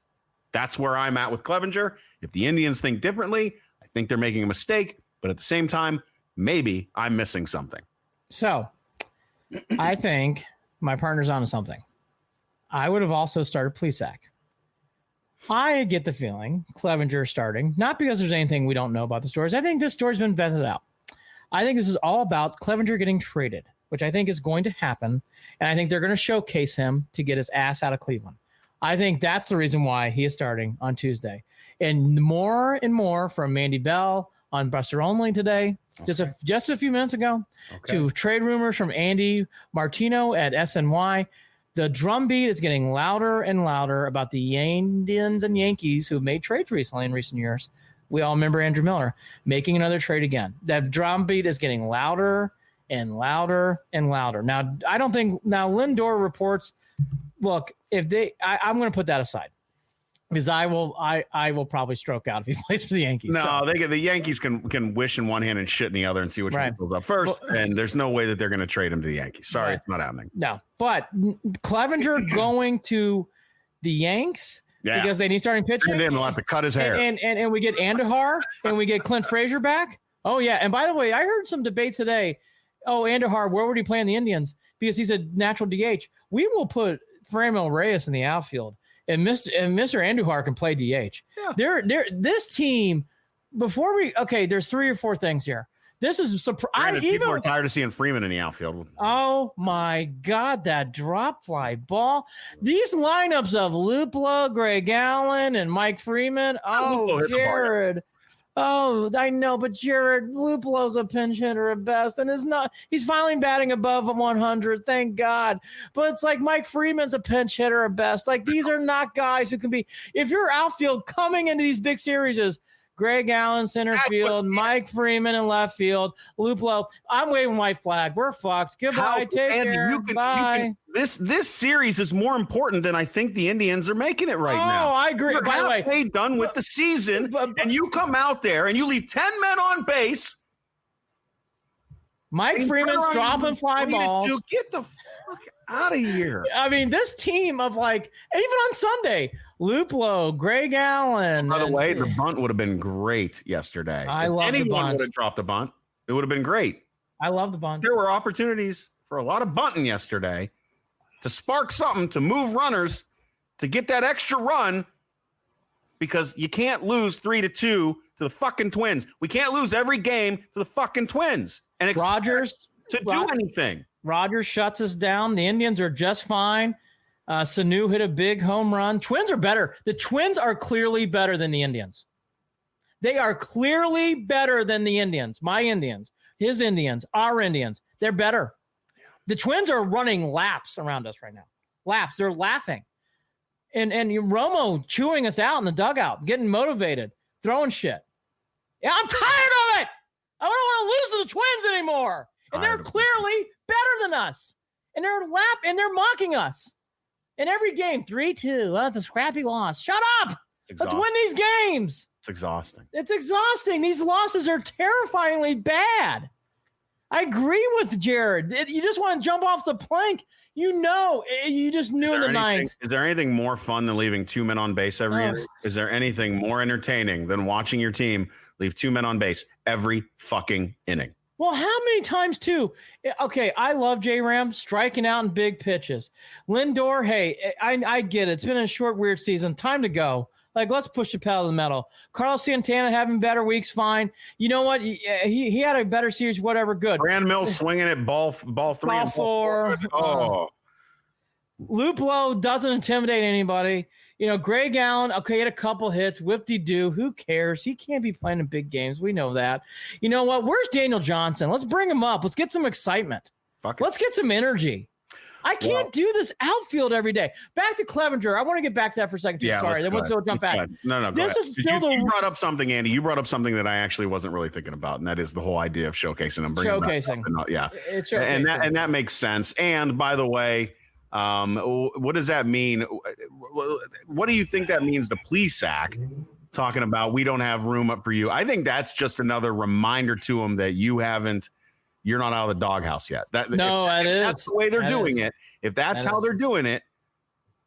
That's where I'm at with Clevinger. If the Indians think differently, I think they're making a mistake. But at the same time, maybe I'm missing something. So I think my partner's onto something. I would have also started Plesac. I get the feeling Clevinger starting, not because there's anything we don't know about the stories. I think this story's been vetted out. I think this is all about Clevinger getting traded, which I think is going to happen. And I think they're going to showcase him to get his ass out of Cleveland. I think that's the reason why he is starting on Tuesday. And more from Mandy Bell on Buster Only today, just a few minutes ago, to trade rumors from Andy Martino at SNY. The drumbeat is getting louder and louder about the Indians and Yankees who made trades recently in recent years. We all remember Andrew Miller making another trade again. That drumbeat is getting louder and louder and louder. Now, I don't think Lindor reports. Look, I'm going to put that aside because I will probably stroke out if he plays for the Yankees. No, the Yankees can wish in one hand and shit in the other and see which one goes up first. And there's no way that they're going to trade him to the Yankees. Sorry, it's not happening. No, but Clevinger going to the Yanks because they need starting pitching. And they'll have to cut his hair. And we get Andujar and we get Clint Frazier back. Oh, yeah. And by the way, I heard some debate today. Oh, Andujar, where would he play in the Indians? Because he's a natural DH. We will put Franmil Reyes in the outfield. And Mr. Andujar can play DH. Yeah. This team, there's 3 or 4 things here. This is surprising. People are tired of seeing Freeman in the outfield. Oh my God, that drop fly ball. These lineups of Luplow, Greg Allen, and Mike Freeman. Oh, Jared. Oh, I know, but Jared, Luplow's a pinch hitter at best, and he's finally batting above 100, thank God. But it's like Mike Freeman's a pinch hitter at best. Like, these are not guys who can be, if your outfield coming into these big series is Greg Allen, center field, Mike Freeman in left field, Luplow, I'm waving white flag. We're fucked. Goodbye. Take care. Bye. This series is more important than I think the Indians are making it now. Oh, I agree. You're by the way, done with the season, and you come out there and you leave 10 men on base. Mike Freeman's dropping fly balls. Get the fuck out of here. I mean, this team of even on Sunday, Luplow, Greg Allen. By the way, the bunt would have been great yesterday. I love the bunt. Anyone would have dropped the bunt. It would have been great. I love the bunt. There were opportunities for a lot of bunting yesterday to spark something, to move runners, to get that extra run, because you can't lose 3-2 to the fucking Twins. We can't lose every game to the fucking Twins and expect do anything. Rogers shuts us down. The Indians are just fine. Sanu hit a big home run. Twins are better. The Twins are clearly better than the Indians. They are clearly better than the Indians. My Indians, his Indians, our Indians. They're better. The Twins are running laps around us right now. Laps. They're laughing. And Romo chewing us out in the dugout, getting motivated, throwing shit. Yeah, I'm tired of it. I don't want to lose to the Twins anymore. And they're clearly better than us. And they're mocking us. In every game, 3-2. Well, it's a scrappy loss. Shut up. Let's win these games. It's exhausting. It's exhausting. These losses are terrifyingly bad. I agree with Jared. You just want to jump off the plank. You just knew in the ninth. Is there anything more fun than leaving 2 men on base every year? Is there anything more entertaining than watching your team leave 2 men on base every fucking inning? Well, how many times too? Okay, I love J-Ram striking out in big pitches. Lindor, hey, I get it. It's been a short, weird season. Time to go. Let's push the pedal to the metal. Carlos Santana having better weeks, fine. You know what? He had a better series, whatever, good. Brand Mills swinging at ball 3 and 4. Oh. Luplow doesn't intimidate anybody. Greg Allen, okay, had a couple hits, whip-de-doo. Who cares? He can't be playing in big games. We know that. You know what? Where's Daniel Johnson? Let's bring him up. Let's get some excitement. Let's get some energy. I can't do this outfield every day. Back to Clevinger. I want to get back to that for a second. Yeah, sorry. Then we'll jump back. No. This is still you brought up something, Andy. You brought up something that I actually wasn't really thinking about, and that is the whole idea of showcasing them. Showcasing. Yeah. It's showcasing. And that makes sense. And by the way, what does that mean? What do you think that means to Plesac talking about we don't have room up for you? I think that's just another reminder to him that you're not out of the doghouse yet. That's the way they're doing it. If that's how they're doing it,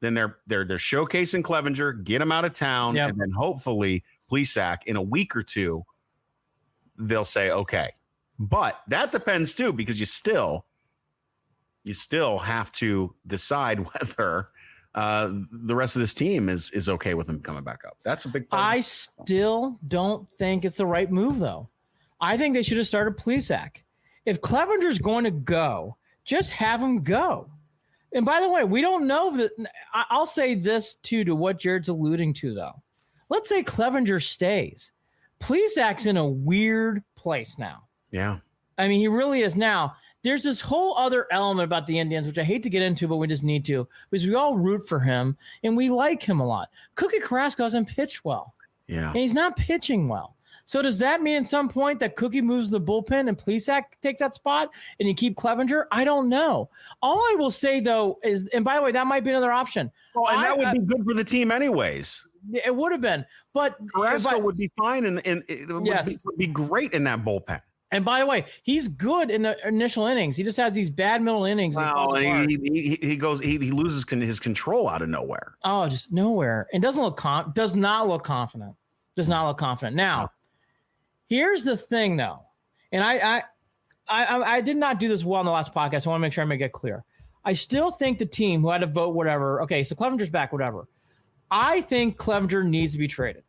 then they're showcasing Clevinger, get him out of town, and then hopefully Plesac in a week or two, they'll say, okay. But that depends too, because you still have to decide whether the rest of this team is okay with him coming back up. That's a big part. I still don't think it's the right move, though. I think they should have started Plesac. If Clevenger's going to go, just have him go. And by the way, we don't know that. I'll say this too, to what Jared's alluding to, though. Let's say Clevinger stays. Plesac's in a weird place now. Yeah. I mean, he really is now. There's this whole other element about the Indians, which I hate to get into, but we just need to, because we all root for him and we like him a lot. Cookie Carrasco hasn't pitched well. Yeah. And he's not pitching well. So does that mean at some point that Cookie moves the bullpen and Plesac takes that spot and you keep Clevinger? I don't know. All I will say, though, is, and by the way, that might be another option. Well, and that would be good for the team anyways. It would have been. But Carrasco would be fine, and it would be great in that bullpen. And by the way, he's good in the initial innings. He just has these bad middle innings. Well, he loses his control out of nowhere. Oh, just nowhere. And does not look confident. Does not look confident. Now, here's the thing, though. And I did not do this well in the last podcast. I want to make sure I make it clear. I still think the team who had to vote whatever. Okay, so Clevenger's back, whatever. I think Clevinger needs to be traded.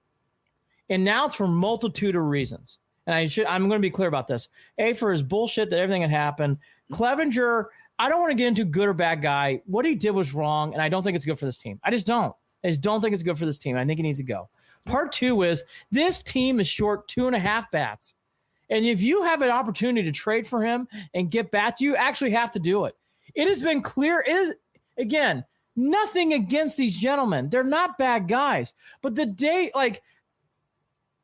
And now it's for a multitude of reasons. And I'm going to be clear about this. A, for his bullshit that everything had happened. Clevinger, I don't want to get into good or bad guy. What he did was wrong, and I don't think it's good for this team. I just don't think it's good for this team. I think he needs to go. Part two is this team is short 2.5 bats. And if you have an opportunity to trade for him and get bats, you actually have to do it. It has been clear. It is, again, nothing against these gentlemen. They're not bad guys. But the day, like,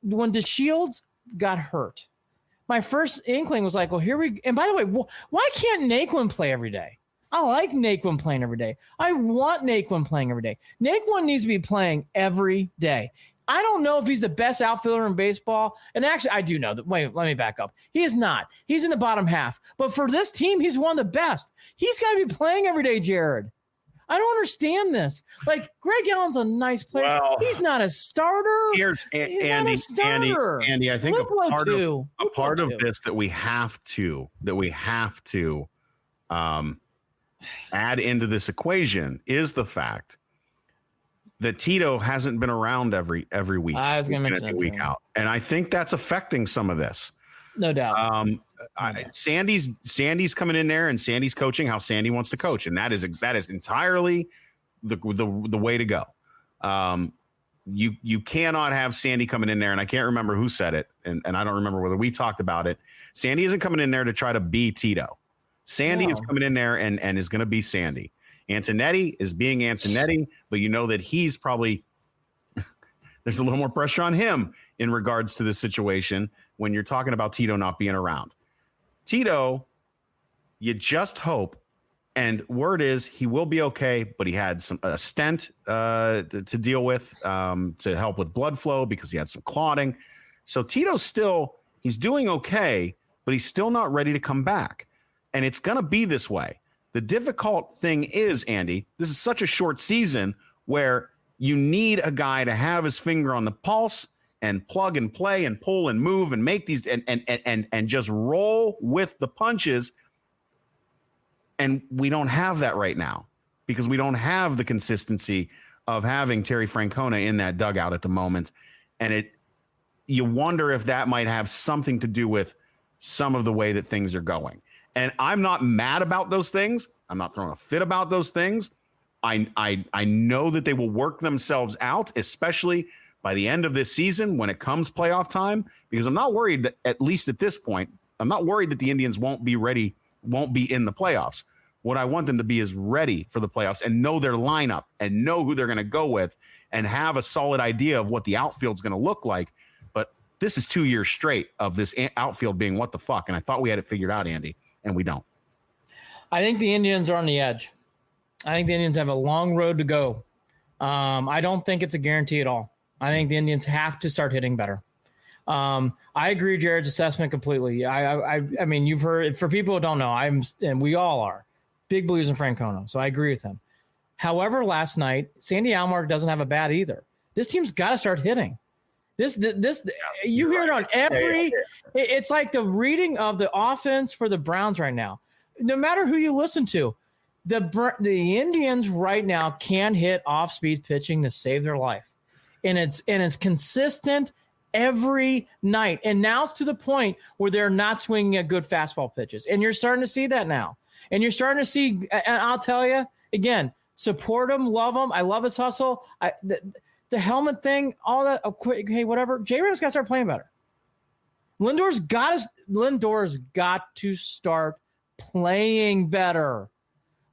when DeShields got hurt, my first inkling was like, well, here we, and by the way, why can't Naquin play every day? I like Naquin playing every day. I want Naquin playing every day. Naquin needs to be playing every day. I don't know if he's the best outfielder in baseball. And actually, I do know that. Wait, let me back up. He is not. He's in the bottom half. But for this team, he's one of the best. He's got to be playing every day, Jared. I don't understand this. Like, Greg Allen's a nice player. Well, he's not a starter. Here's Andy. I think a part of this that we have to add into this equation is the fact that Tito hasn't been around every week. I was going to mention that week out, and I think that's affecting some of this. No doubt. Sandy's coming in there, and Sandy's coaching how Sandy wants to coach, and that is entirely the way to go. You cannot have Sandy coming in there, and I can't remember who said it, and I don't remember whether we talked about it. Sandy isn't coming in there to try to be Tito. Sandy is coming in there and is going to be Sandy. Antonetti is being Antonetti, but you know that he's probably there's a little more pressure on him in regards to this situation when you're talking about Tito not being around. Tito, you just hope, and word is he will be okay, but he had a stent to deal with to help with blood flow because he had some clotting. So Tito's he's doing okay, but he's still not ready to come back. And it's going to be this way. The difficult thing is, Andy, this is such a short season where you need a guy to have his finger on the pulse and plug and play and pull and move and make these and just roll with the punches. And we don't have that right now because we don't have the consistency of having Terry Francona in that dugout at the moment. And you wonder if that might have something to do with some of the way that things are going. And I'm not mad about those things. I'm not throwing a fit about those things. I know that they will work themselves out, especially by the end of this season when it comes playoff time, because I'm not worried that, at least at this point, I'm not worried that the Indians won't be in the playoffs. What I want them to be is ready for the playoffs and know their lineup and know who they're going to go with and have a solid idea of what the outfield's going to look like. But this is 2 years straight of this outfield being what the fuck. And I thought we had it figured out, Andy, and we don't. I think the Indians are on the edge. I think the Indians have a long road to go. I don't think it's a guarantee at all. I think the Indians have to start hitting better. I agree with Jared's assessment completely. I mean, you've heard, for people who don't know, and we all are big believers in Francona, so I agree with him. However, last night, Sandy Alomar doesn't have a bat either. This team's got to start hitting. This you hear it on every. It's like the reading of the offense for the Browns right now. No matter who you listen to, the Indians right now can hit off-speed pitching to save their life, and it's consistent every night. And now it's to the point where they're not swinging at good fastball pitches, and you're starting to see that now. And you're starting to see. And I'll tell you again, support him, love him. I love his hustle. The helmet thing, all that. Hey, whatever. J-Ram's got to start playing better. Lindor's got to start playing better.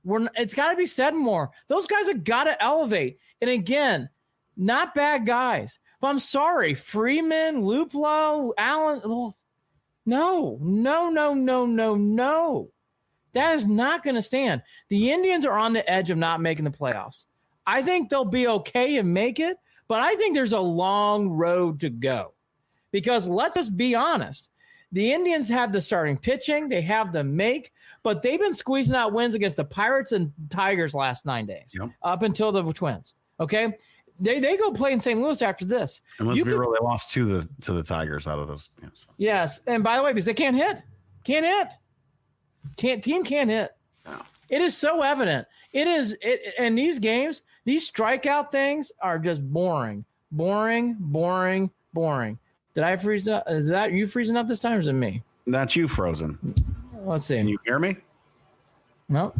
It's got to be said more. Those guys have got to elevate. And again, not bad guys. But I'm sorry, Freeman, Luplow, Allen. No. That is not going to stand. The Indians are on the edge of not making the playoffs. I think they'll be okay and make it, but I think there's a long road to go. Because let's just be honest, the Indians have the starting pitching, they have the make, but they've been squeezing out wins against the Pirates and Tigers last 9 days, up until the Twins. Okay, they go play in St. Louis after this. And let's be real, they lost to the Tigers out of those. Yeah, so. Yes, and by the way, because they can't hit, team can't hit. No. It is so evident. And these games, these strikeout things are just boring. Did I freeze up? Is that you freezing up this time, or is it me? That's you frozen. Let's see. Can you hear me? Nope.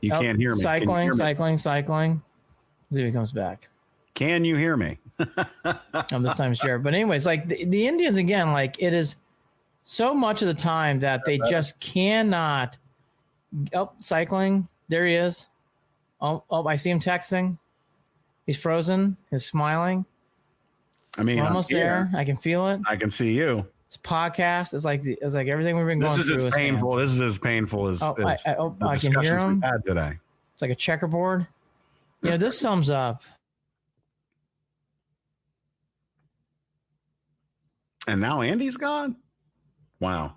You can't hear me. Cycling. Let's see if he comes back. Can you hear me? This time it's Jared. But anyways, like the Indians, again, like it is so much of the time that they just cannot. Oh, cycling. There he is. Oh, I see him texting. He's frozen. He's smiling. I mean, we're almost there. I can feel it. I can see you. It's podcast. It's like everything we've been going through. This is as painful. This is as painful as the I can hear him. We had today. It's like a checkerboard. Yeah, this sums up. And now Andy's gone. Wow.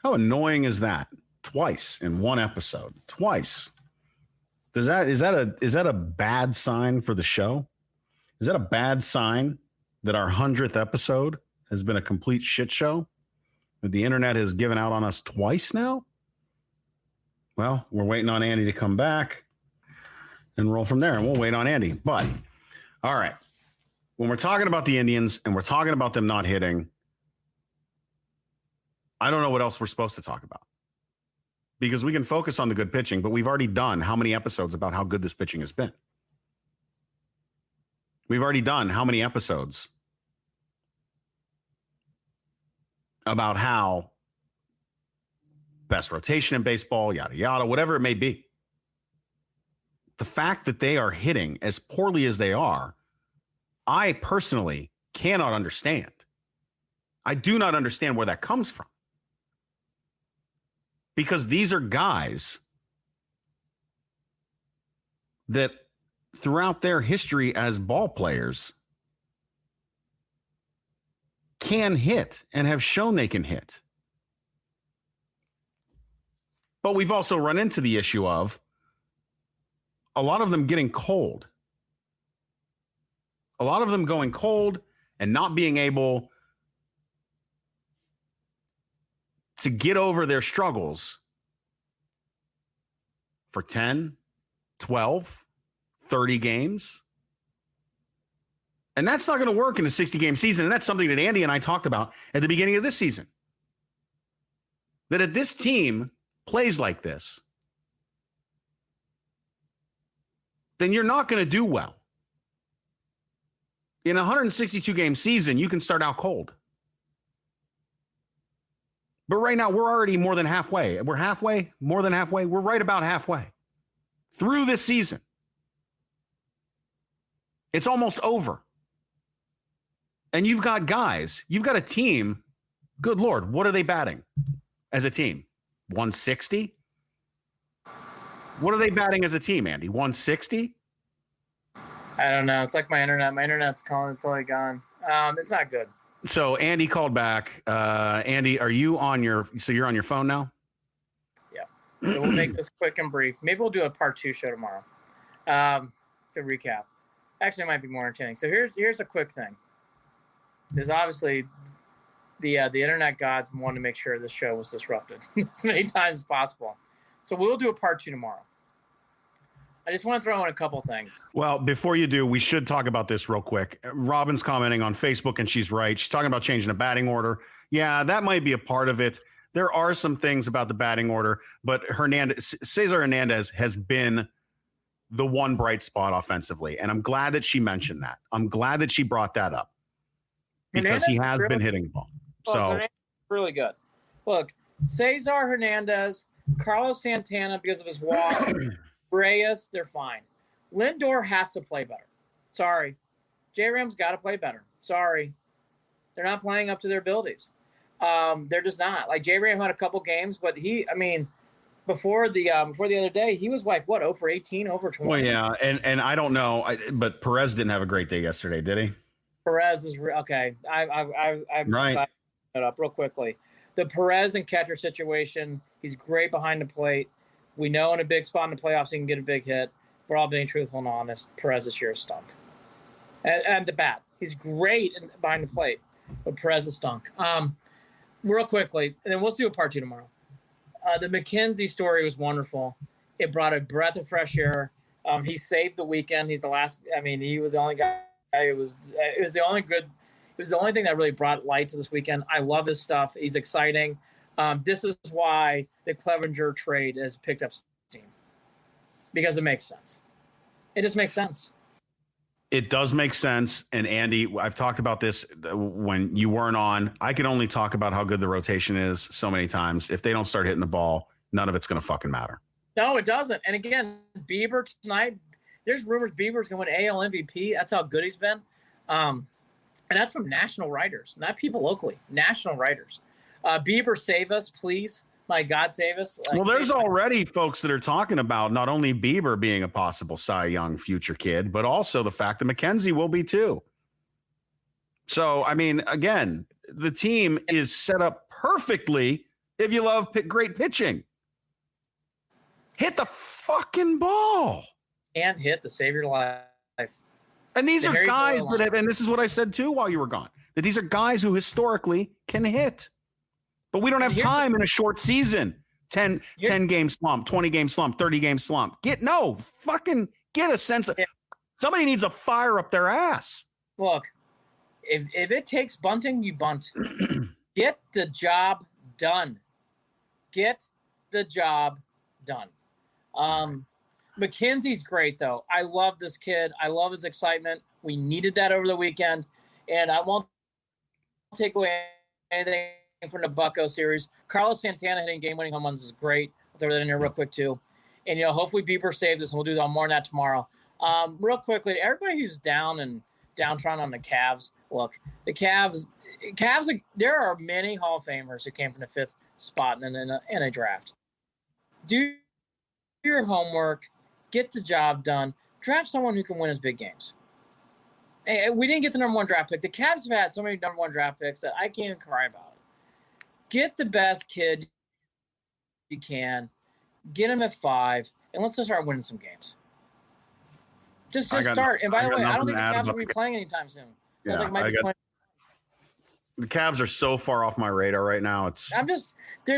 How annoying is that? Twice in one episode. Twice. Is that a bad sign for the show? Is that a bad sign that our 100th episode has been a complete shit show? That the internet has given out on us twice now? Well, we're waiting on Andy to come back and roll from there, and we'll wait on Andy. But, all right. When we're talking about the Indians and we're talking about them not hitting, I don't know what else we're supposed to talk about. Because we can focus on the good pitching, but we've already done how many episodes about how good this pitching has been? We've already done how many episodes about how best rotation in baseball, yada, yada, whatever it may be. The fact that they are hitting as poorly as they are, I personally cannot understand. I do not understand where that comes from. Because these are guys that throughout their history as ball players can hit and have shown they can hit. But we've also run into the issue of a lot of them getting cold. A lot of them going cold and not being able to get over their struggles for 10, 12, 30 games. And that's not going to work in a 60-game season. And that's something that Andy and I talked about at the beginning of this season. That if this team plays like this, then you're not going to do well. In a 162-game season, you can start out cold. But right now, we're already more than halfway. We're halfway, more than halfway. We're right about halfway through this season. It's almost over. And you've got guys, you've got a team. Good Lord, what are they batting as a team? 160? What are they batting as a team, Andy? 160? I don't know. It's like my internet. My internet's calling. It's totally gone. It's not good. So Andy called back. Andy, are you on your? So you're on your phone now? Yeah. So we'll make this quick and brief. Maybe we'll do a part 2 show tomorrow to recap. Actually, it might be more entertaining. So here's a quick thing. There's obviously the internet gods wanted to make sure this show was disrupted as many times as possible. So we'll do a part 2 tomorrow. I just want to throw in a couple things. Well, before you do, we should talk about this real quick. Robin's commenting on Facebook, and she's right. She's talking about changing the batting order. Yeah, that might be a part of it. There are some things about the batting order, but Cesar Hernandez has been the one bright spot offensively, and I'm glad that she mentioned that. I'm glad that she brought that up because he has been hitting the ball. So really good. Look, Cesar Hernandez, Carlos Santana because of his walk. Reyes, they're fine. Lindor has to play better. Sorry. J-Ram's got to play better. Sorry. They're not playing up to their abilities. They're just not. Like, J-Ram had a couple games, but before the other day, he was like, what, 0 for 18, 0 for 20? Well, yeah, and I don't know, but Perez didn't have a great day yesterday, did he? Perez is okay. I right. It up real quickly. The Perez and catcher situation, he's great behind the plate. We know in a big spot in the playoffs he can get a big hit. We're all being truthful and honest. Perez this year has stunk. And the bat. He's great behind the plate, but Perez has stunk. Real quickly, and then we'll do a part 2 tomorrow. The McKenzie story was wonderful. It brought a breath of fresh air. He saved the weekend. He's the last. He was the only guy. It was the only good. It was the only thing that really brought light to this weekend. I love his stuff. He's exciting. This is why the Clevinger trade has picked up steam, because it makes sense. It just makes sense. It does make sense. And Andy, I've talked about this when you weren't on. I can only talk about how good the rotation is so many times. If they don't start hitting the ball, none of it's going to fucking matter. No, it doesn't. And again, Bieber tonight, there's rumors Bieber's going to win AL MVP. That's how good he's been. And that's from national writers, not people locally, national writers. Bieber, save us, please. My God, save us. Well, there's already folks that are talking about not only Bieber being a possible Cy Young future kid, but also the fact that McKenzie will be too. So, again, the team is set up perfectly if you love great pitching. Hit the fucking ball. And hit to save your life. And these are guys that have, and this is what I said too while you were gone, that these are guys who historically can hit. But we don't have time in a short season. 10 game slump, 20 game slump, 30 game slump. Get a sense of somebody needs a fire up their ass. Look, if it takes bunting, you bunt. Get the job done. Get the job done. McKenzie's great, though. I love this kid. I love his excitement. We needed that over the weekend. And I won't take away anything from the Bucko series. Carlos Santana hitting game-winning home runs is great. I'll throw that in here real quick, too. And, hopefully Bieber saves us, and we'll do more on that tomorrow. Real quickly, everybody who's down and downtrodden on the Cavs, look, the Cavs, there are many Hall of Famers who came from the 5th spot in a draft. Do your homework. Get the job done. Draft someone who can win his big games. Hey, we didn't get the number 1 draft pick. The Cavs have had so many number 1 draft picks that I can't even cry about it. Get the best kid you can. Get him at 5, and let's just start winning some games. Just start. And by the way, I don't think the Cavs will be playing anytime soon. The Cavs are so far off my radar right now. There's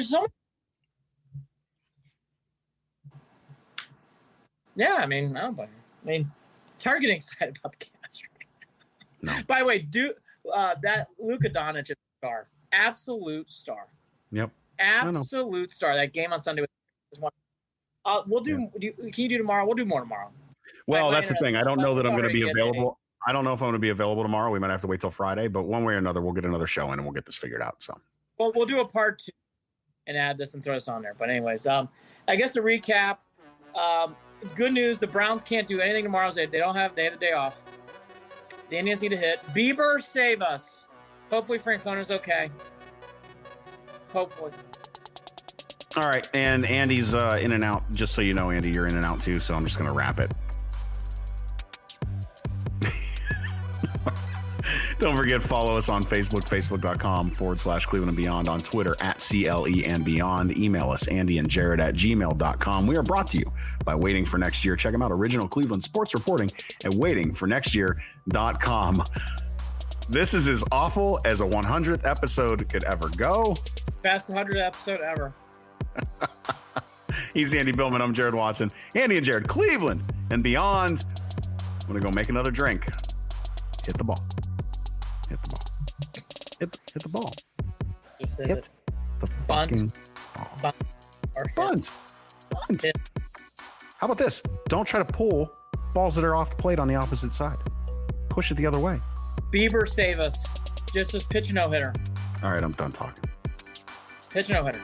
so. Yeah, I don't blame you. Targeting excited about the Cavs. No. By the way, that Luka Doncic is a star. Absolute star. Yep. Absolute star. That game on Sunday was one. We'll do. Yeah. Can you do tomorrow? We'll do more tomorrow. Well, that's the thing. I don't know that I'm going to be available. I don't know if I'm going to be available tomorrow. We might have to wait till Friday, but one way or another, we'll get another show in and we'll get this figured out. So. Well, we'll do a part 2 and add this and throw this on there. But anyways, I guess to recap, good news: the Browns can't do anything tomorrow. They have a day off. The Indians need to hit. Bieber, save us. Hopefully Francona's okay. Hopefully. All right, and Andy's in and out. Just so you know, Andy, you're in and out too, so I'm just going to wrap it. Don't forget, follow us on Facebook, facebook.com/Cleveland and Beyond, on Twitter @CLE and Beyond. Email us, Andy and Jared @gmail.com. We are brought to you by Waiting for Next Year. Check them out, original Cleveland sports reporting at waitingfornextyear.com. This is as awful as a 100th episode could ever go. Best 100th episode ever. He's Andy Billman. I'm Jared Watson. Andy and Jared, Cleveland and Beyond. I'm going to go make another drink. Hit the ball. Hit the ball. Hit the ball. Just say Hit the fucking ball. Bunt. How about this? Don't try to pull balls that are off the plate on the opposite side. Push it the other way. Bieber, save us. Just pitch a no-hitter. All right, I'm done talking. Pitch a no-hitter.